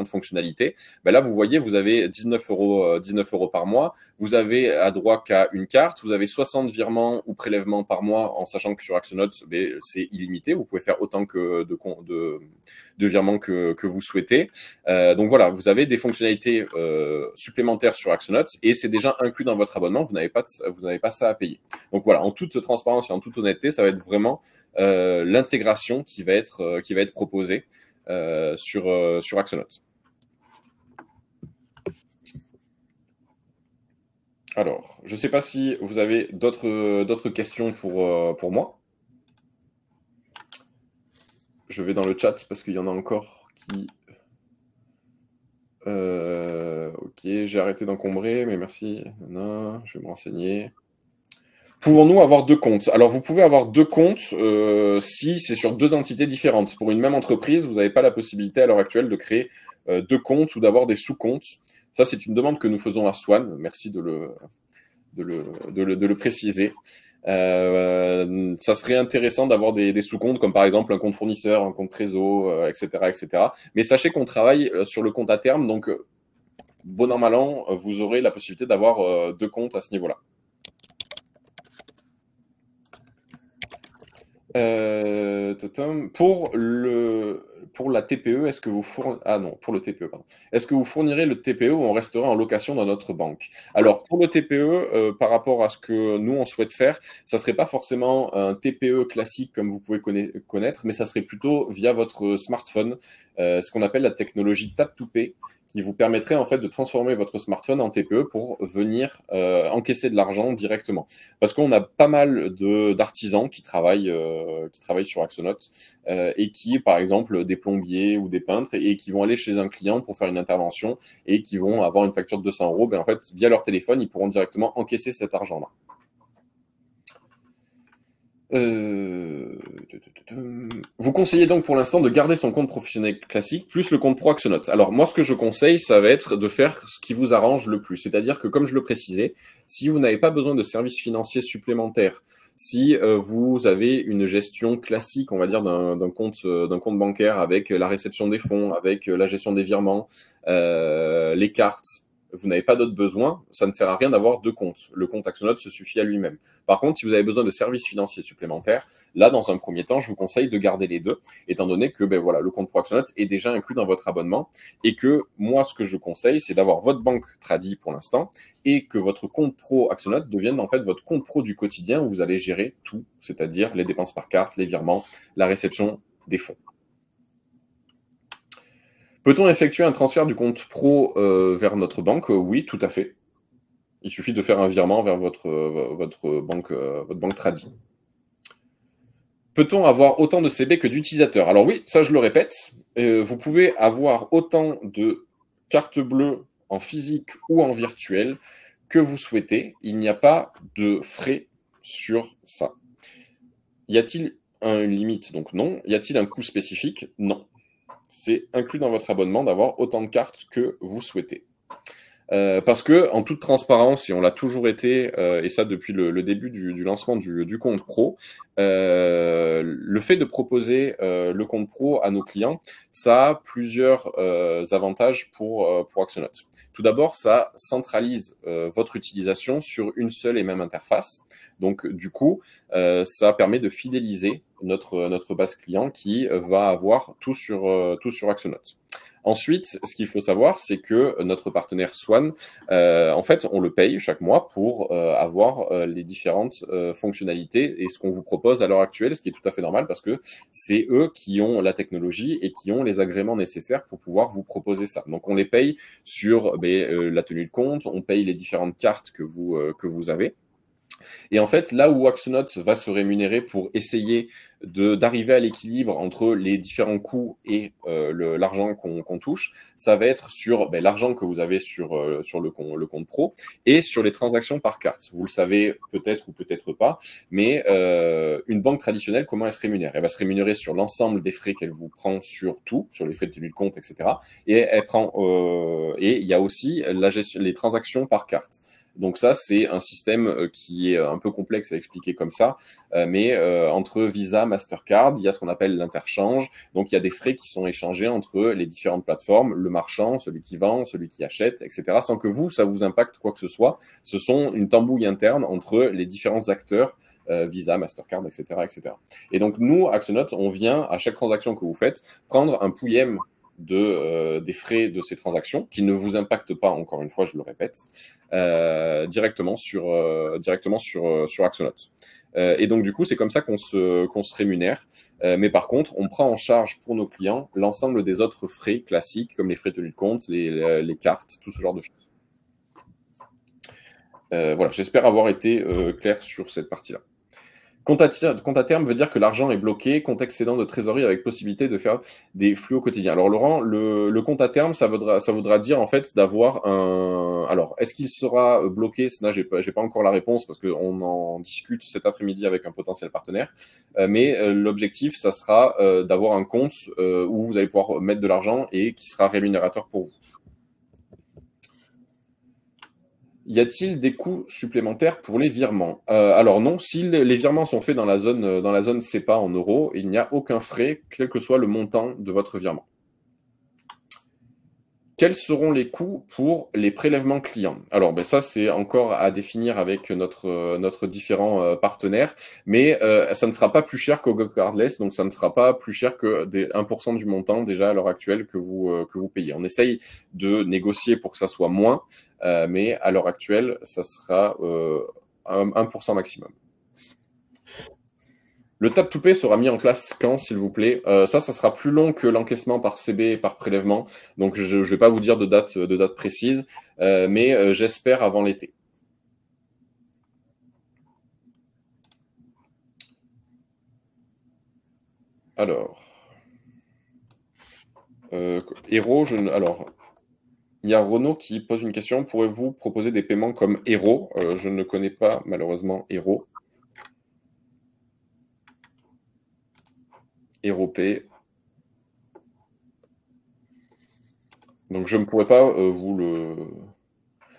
fonctionnalités. Là, vous voyez, vous avez 19 euros par mois. Vous avez à droit qu'à une carte. Vous avez 60 virements ou prélèvements par mois, en sachant que sur Axonote, c'est illimité. Vous pouvez faire autant que de virements que vous souhaitez. Donc voilà, vous avez des fonctionnalités supplémentaires sur Axonote et c'est déjà inclus dans votre abonnement. Vous n'avez pas ça à payer. Donc voilà, en toute transparence et en toute honnêteté, ça va être vraiment l'intégration qui va être proposée sur Axonote. Alors, je ne sais pas si vous avez d'autres questions pour moi. Je vais dans le chat parce qu'il y en a encore qui... ok, j'ai arrêté d'encombrer, mais merci. Je vais me renseigner. Pouvons-nous avoir 2 comptes? Alors, vous pouvez avoir 2 comptes si c'est sur 2 entités différentes. Pour une même entreprise, vous n'avez pas la possibilité à l'heure actuelle de créer 2 comptes ou d'avoir des sous-comptes. Ça, c'est une demande que nous faisons à Swan. Merci de le préciser. Ça serait intéressant d'avoir des sous-comptes, comme par exemple un compte fournisseur, un compte trésor, etc., etc. Mais sachez qu'on travaille sur le compte à terme, donc bon an, mal an, vous aurez la possibilité d'avoir 2 comptes à ce niveau-là. Pour la TPE, est-ce que vous pour le TPE, pardon. Est-ce que vous fournirez le TPE ou on restera en location dans notre banque? Alors, pour le TPE, par rapport à ce que nous, on souhaite faire, ça serait pas forcément un TPE classique comme vous pouvez connaître, mais ça serait plutôt via votre smartphone, ce qu'on appelle la technologie Tap to Pay, qui vous permettrait en fait de transformer votre smartphone en TPE pour venir encaisser de l'argent directement. Parce qu'on a pas mal d'artisans qui travaillent sur Axonote et qui, par exemple, des plombiers ou des peintres et qui vont aller chez un client pour faire une intervention et qui vont avoir une facture de 200 euros. En fait, via leur téléphone, ils pourront directement encaisser cet argent-là. Vous conseillez donc pour l'instant de garder son compte professionnel classique plus le compte pro Axonote. Alors moi, ce que je conseille, ça va être de faire ce qui vous arrange le plus. C'est-à-dire que, comme je le précisais, si vous n'avez pas besoin de services financiers supplémentaires, si vous avez une gestion classique, on va dire, d'un compte bancaire avec la réception des fonds, avec la gestion des virements, les cartes, vous n'avez pas d'autres besoins, ça ne sert à rien d'avoir 2 comptes. Le compte Axonote se suffit à lui-même. Par contre, si vous avez besoin de services financiers supplémentaires, là, dans un premier temps, je vous conseille de garder les 2, étant donné que le compte pro Axonote est déjà inclus dans votre abonnement et que moi, ce que je conseille, c'est d'avoir votre banque tradie pour l'instant et que votre compte pro Axonote devienne en fait votre compte pro du quotidien où vous allez gérer tout, c'est-à-dire les dépenses par carte, les virements, la réception des fonds. Peut-on effectuer un transfert du compte pro vers notre banque? Oui, tout à fait. Il suffit de faire un virement vers votre banque tradie. peut-on avoir autant de CB que d'utilisateurs? Alors oui, ça je le répète, vous pouvez avoir autant de cartes bleues en physique ou en virtuel que vous souhaitez. Il n'y a pas de frais sur ça. Y a-t-il une limite? Donc non. Y a-t-il un coût spécifique? Non. C'est inclus dans votre abonnement d'avoir autant de cartes que vous souhaitez. Parce que, en toute transparence, et on l'a toujours été, et ça depuis le début du lancement du compte pro, le fait de proposer le compte pro à nos clients, ça a plusieurs avantages pour Axonote. Tout d'abord, ça centralise votre utilisation sur une seule et même interface. Donc, du coup, ça permet de fidéliser notre base client qui va avoir tout sur Axonote. Ensuite, ce qu'il faut savoir, c'est que notre partenaire Swan, en fait, on le paye chaque mois pour avoir les différentes fonctionnalités et ce qu'on vous propose à l'heure actuelle, ce qui est tout à fait normal parce que c'est eux qui ont la technologie et qui ont les agréments nécessaires pour pouvoir vous proposer ça. Donc, on les paye sur la tenue de compte, on paye les différentes cartes que vous avez. Et en fait, là où Axonote va se rémunérer pour essayer d'arriver à l'équilibre entre les différents coûts et l'argent qu'on touche, ça va être sur l'argent que vous avez sur le compte pro et sur les transactions par carte. Vous le savez peut-être ou peut-être pas, mais une banque traditionnelle, comment elle se rémunère? Elle va se rémunérer sur l'ensemble des frais qu'elle vous prend sur tout, sur les frais de tenue de compte, etc. Et elle prend et il y a aussi la gestion, les transactions par carte. Donc ça, c'est un système qui est un peu complexe à expliquer comme ça, mais entre Visa, Mastercard, il y a ce qu'on appelle l'interchange. Donc il y a des frais qui sont échangés entre les différentes plateformes, le marchand, celui qui vend, celui qui achète, etc. Sans que ça vous impacte quoi que ce soit. Ce sont une tambouille interne entre les différents acteurs, Visa, Mastercard, etc., etc. Et donc nous, Axonote, on vient à chaque transaction que vous faites prendre un pouillème des frais de ces transactions qui ne vous impactent pas, encore une fois, je le répète, directement sur Axonote. Et donc, du coup, c'est comme ça qu'on se rémunère. Mais par contre, on prend en charge pour nos clients l'ensemble des autres frais classiques, comme les frais de tenue de compte, les cartes, tout ce genre de choses. Voilà, j'espère avoir été clair sur cette partie-là. Compte à terme veut dire que l'argent est bloqué, compte excédent de trésorerie avec possibilité de faire des flux au quotidien. Alors Laurent, le compte à terme, ça voudra dire en fait d'avoir un... Alors, est-ce qu'il sera bloqué? Là, j'ai pas encore la réponse parce qu'on en discute cet après-midi avec un potentiel partenaire. Mais l'objectif, ça sera d'avoir un compte où vous allez pouvoir mettre de l'argent et qui sera rémunérateur pour vous. Y a-t-il des coûts supplémentaires pour les virements? Alors non, si les virements sont faits dans la zone CEPA en euros, il n'y a aucun frais, quel que soit le montant de votre virement. Quels seront les coûts pour les prélèvements clients? Alors, ça, c'est encore à définir avec notre différent partenaire, mais ça ne sera pas plus cher qu'au GoCardless, donc ça ne sera pas plus cher que 1% du montant déjà à l'heure actuelle que vous payez. On essaye de négocier pour que ça soit moins, mais à l'heure actuelle, ça sera 1% maximum. Le tap to pay sera mis en place quand, s'il vous plaît? Ça sera plus long que l'encaissement par CB et par prélèvement. Donc, je ne vais pas vous dire de date précise, mais j'espère avant l'été. Alors, Hero, alors, il y a Renaud qui pose une question. Pourrez-vous proposer des paiements comme Hero? Je ne connais pas malheureusement Hero. HeroPay. Donc je ne pourrais pas vous le...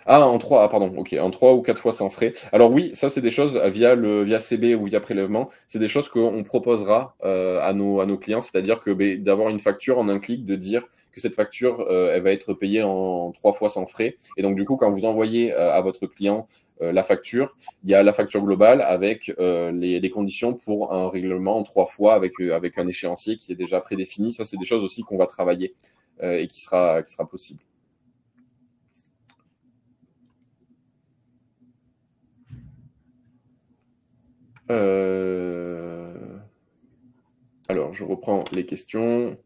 Ah, en 3, pardon, ok, en 3 ou 4 fois sans frais. Alors oui, ça c'est des choses via CB ou via prélèvement, c'est des choses qu'on proposera à nos clients, c'est-à-dire que d'avoir une facture en un clic, de dire que cette facture, elle va être payée en 3 fois sans frais. Et donc du coup, quand vous envoyez à votre client la facture, il y a la facture globale avec les conditions pour un règlement en 3 fois avec un échéancier qui est déjà prédéfini. Ça, c'est des choses aussi qu'on va travailler et qui sera possible. Alors, je reprends les questions.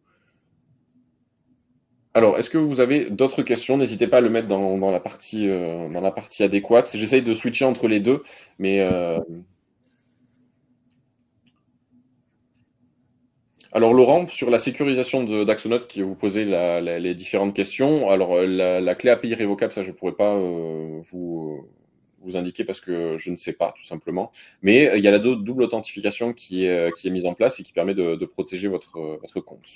Alors, est-ce que vous avez d'autres questions? N'hésitez pas à le mettre dans la partie adéquate. J'essaye de switcher entre les deux, mais Alors Laurent, sur la sécurisation d'Axonote, qui vous posez les différentes questions, alors la clé API révocable, ça je ne pourrais pas vous indiquer parce que je ne sais pas, tout simplement. Mais il y a la double authentification qui est mise en place et qui permet de protéger votre compte.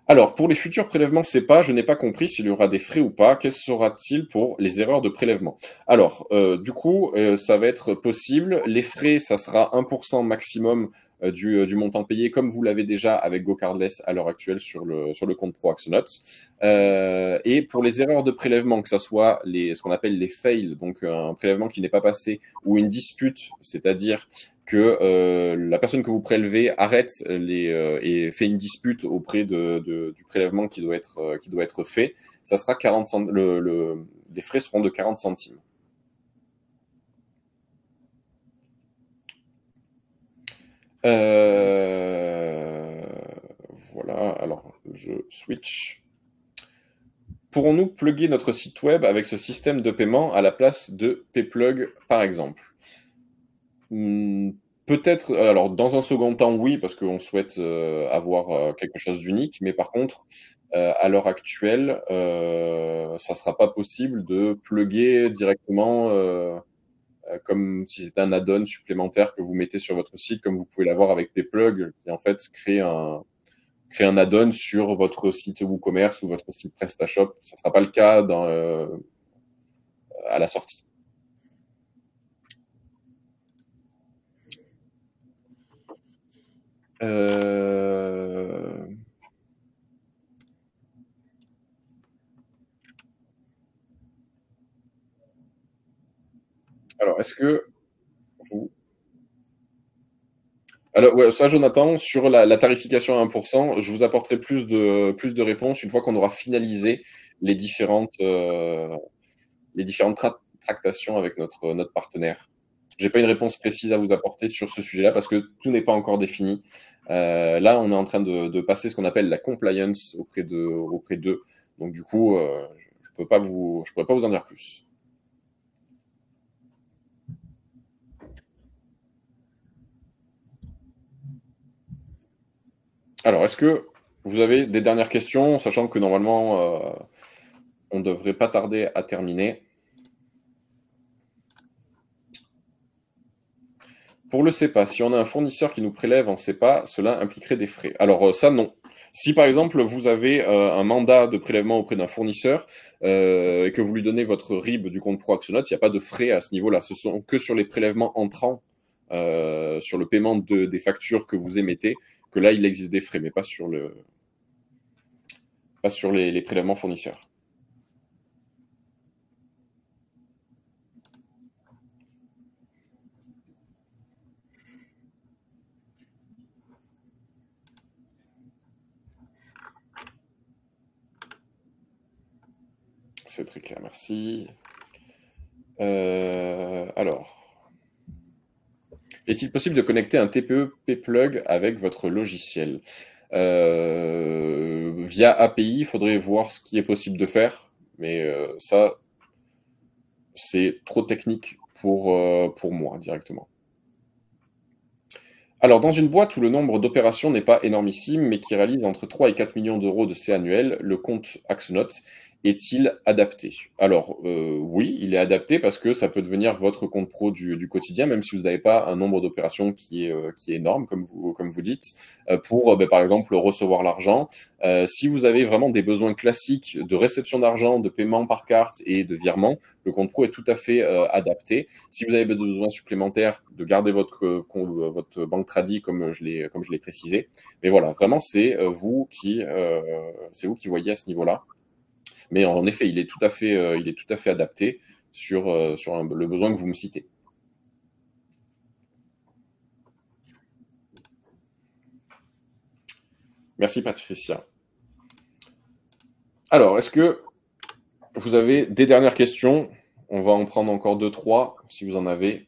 Alors, pour les futurs prélèvements CEPA, je n'ai pas compris s'il y aura des frais ou pas. Quel sera-t-il pour les erreurs de prélèvement? Alors, du coup, ça va être possible. Les frais, ça sera 1% maximum du montant payé, comme vous l'avez déjà avec GoCardless à l'heure actuelle sur le compte Pro Axonote. Et pour les erreurs de prélèvement, que ce soit ce qu'on appelle les fails, donc un prélèvement qui n'est pas passé, ou une dispute, c'est-à-dire que la personne que vous prélevez arrête et fait une dispute auprès du prélèvement qui doit être fait, ça sera 40 les frais seront de 40 centimes. Voilà, alors je switch. Pourrons-nous plugger notre site web avec ce système de paiement à la place de Payplug, par exemple? Peut-être, alors dans un second temps, oui, parce qu'on souhaite avoir quelque chose d'unique, mais par contre, à l'heure actuelle, ça ne sera pas possible de plugger directement comme si c'était un add-on supplémentaire que vous mettez sur votre site, comme vous pouvez l'avoir avec Payplug, qui en fait crée un add-on sur votre site WooCommerce ou votre site PrestaShop. Ça ne sera pas le cas à la sortie. Alors, est-ce que vous... Alors, ouais, ça, Jonathan, sur la tarification à 1%, je vous apporterai plus de réponses une fois qu'on aura finalisé les différentes, tractations avec notre partenaire. J'ai pas une réponse précise à vous apporter sur ce sujet-là parce que tout n'est pas encore défini. Là, on est en train de passer ce qu'on appelle la compliance auprès d'eux. Donc, du coup, je pourrais pas vous en dire plus. Alors, est-ce que vous avez des dernières questions, sachant que normalement, on ne devrait pas tarder à terminer? Pour le CEPA, si on a un fournisseur qui nous prélève en CEPA, cela impliquerait des frais. Alors ça, non. Si par exemple vous avez un mandat de prélèvement auprès d'un fournisseur et que vous lui donnez votre RIB du compte Pro Axonote, il n'y a pas de frais à ce niveau-là. Ce sont que sur les prélèvements entrants, sur le paiement des factures que vous émettez, que là il existe des frais, mais pas sur les prélèvements fournisseurs. C'est très clair, merci. Alors, est-il possible de connecter un TPE Payplug avec votre logiciel? Via API, il faudrait voir ce qui est possible de faire, mais ça, c'est trop technique pour moi directement. Alors, dans une boîte où le nombre d'opérations n'est pas énormissime, mais qui réalise entre 3 et 4 millions d'euros de C annuel, le compte Axonote est-il adapté? Alors, oui, il est adapté parce que ça peut devenir votre compte pro du quotidien, même si vous n'avez pas un nombre d'opérations qui est énorme, comme vous dites, pour, par exemple, recevoir l'argent. Si vous avez vraiment des besoins classiques de réception d'argent, de paiement par carte et de virement, le compte pro est tout à fait adapté. Si vous avez besoin supplémentaires, de garder votre banque tradi comme je l'ai précisé. Mais voilà, vraiment, c'est vous qui voyez à ce niveau-là. Mais en effet, il est tout à fait adapté sur le besoin que vous me citez. Merci Patricia. Alors, est-ce que vous avez des dernières questions? On va en prendre encore 2-3 si vous en avez.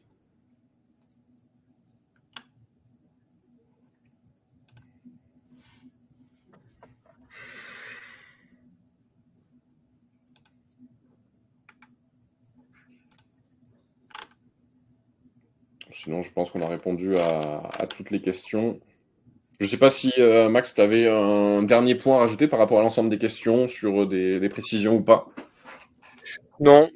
Sinon, je pense qu'on a répondu à toutes les questions. Je ne sais pas si, Max, tu avais un dernier point à rajouter par rapport à l'ensemble des questions sur des précisions ou pas. Non,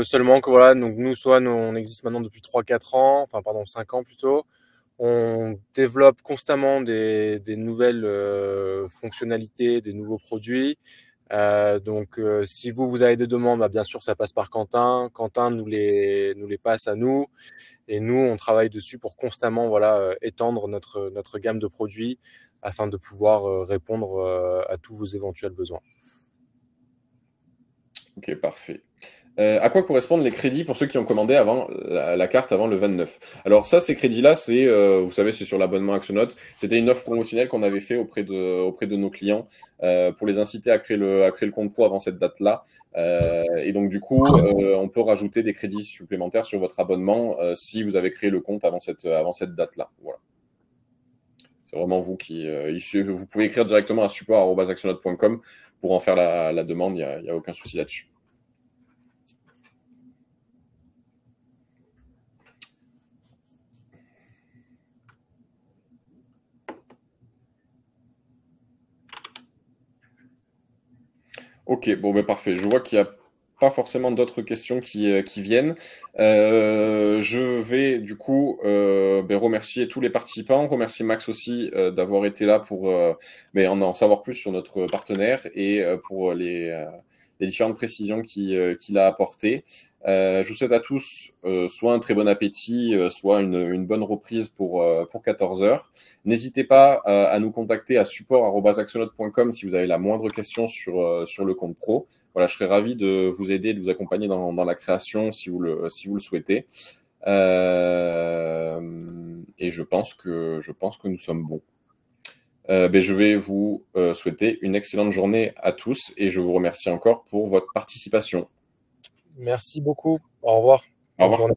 seulement que voilà, donc on existe maintenant depuis 3-4 ans, enfin pardon 5 ans plutôt. On développe constamment des nouvelles fonctionnalités, des nouveaux produits. Si vous avez des demandes, bah, bien sûr ça passe par Quentin. Quentin nous les passe à nous et nous on travaille dessus pour constamment étendre notre gamme de produits afin de pouvoir répondre à tous vos éventuels besoins. Ok, parfait. À quoi correspondent les crédits pour ceux qui ont commandé avant la carte avant le 29? Alors ça, ces crédits-là, c'est, vous savez, c'est sur l'abonnement Axonote. C'était une offre promotionnelle qu'on avait fait auprès de nos clients pour les inciter à créer le compte pro avant cette date-là. Et donc du coup, on peut rajouter des crédits supplémentaires sur votre abonnement si vous avez créé le compte avant cette date-là. Voilà. C'est vraiment vous vous pouvez écrire directement à support@axonote.com pour en faire la demande. Il y a aucun souci là-dessus. Ok, bon, ben parfait. Je vois qu'il n'y a pas forcément d'autres questions qui viennent. Je vais du coup remercier tous les participants, remercier Max aussi d'avoir été là pour en savoir plus sur notre partenaire et pour les différentes précisions qu'il a apportées. Je vous souhaite à tous soit un très bon appétit, soit une bonne reprise pour 14 heures. N'hésitez pas à nous contacter à support@axonote.com si vous avez la moindre question sur le compte pro. Voilà, je serais ravi de vous aider, de vous accompagner dans la création si vous le souhaitez. Et je pense que nous sommes bons. Je vais vous souhaiter une excellente journée à tous et je vous remercie encore pour votre participation. Merci beaucoup. Au revoir. Au Bonne revoir. journée.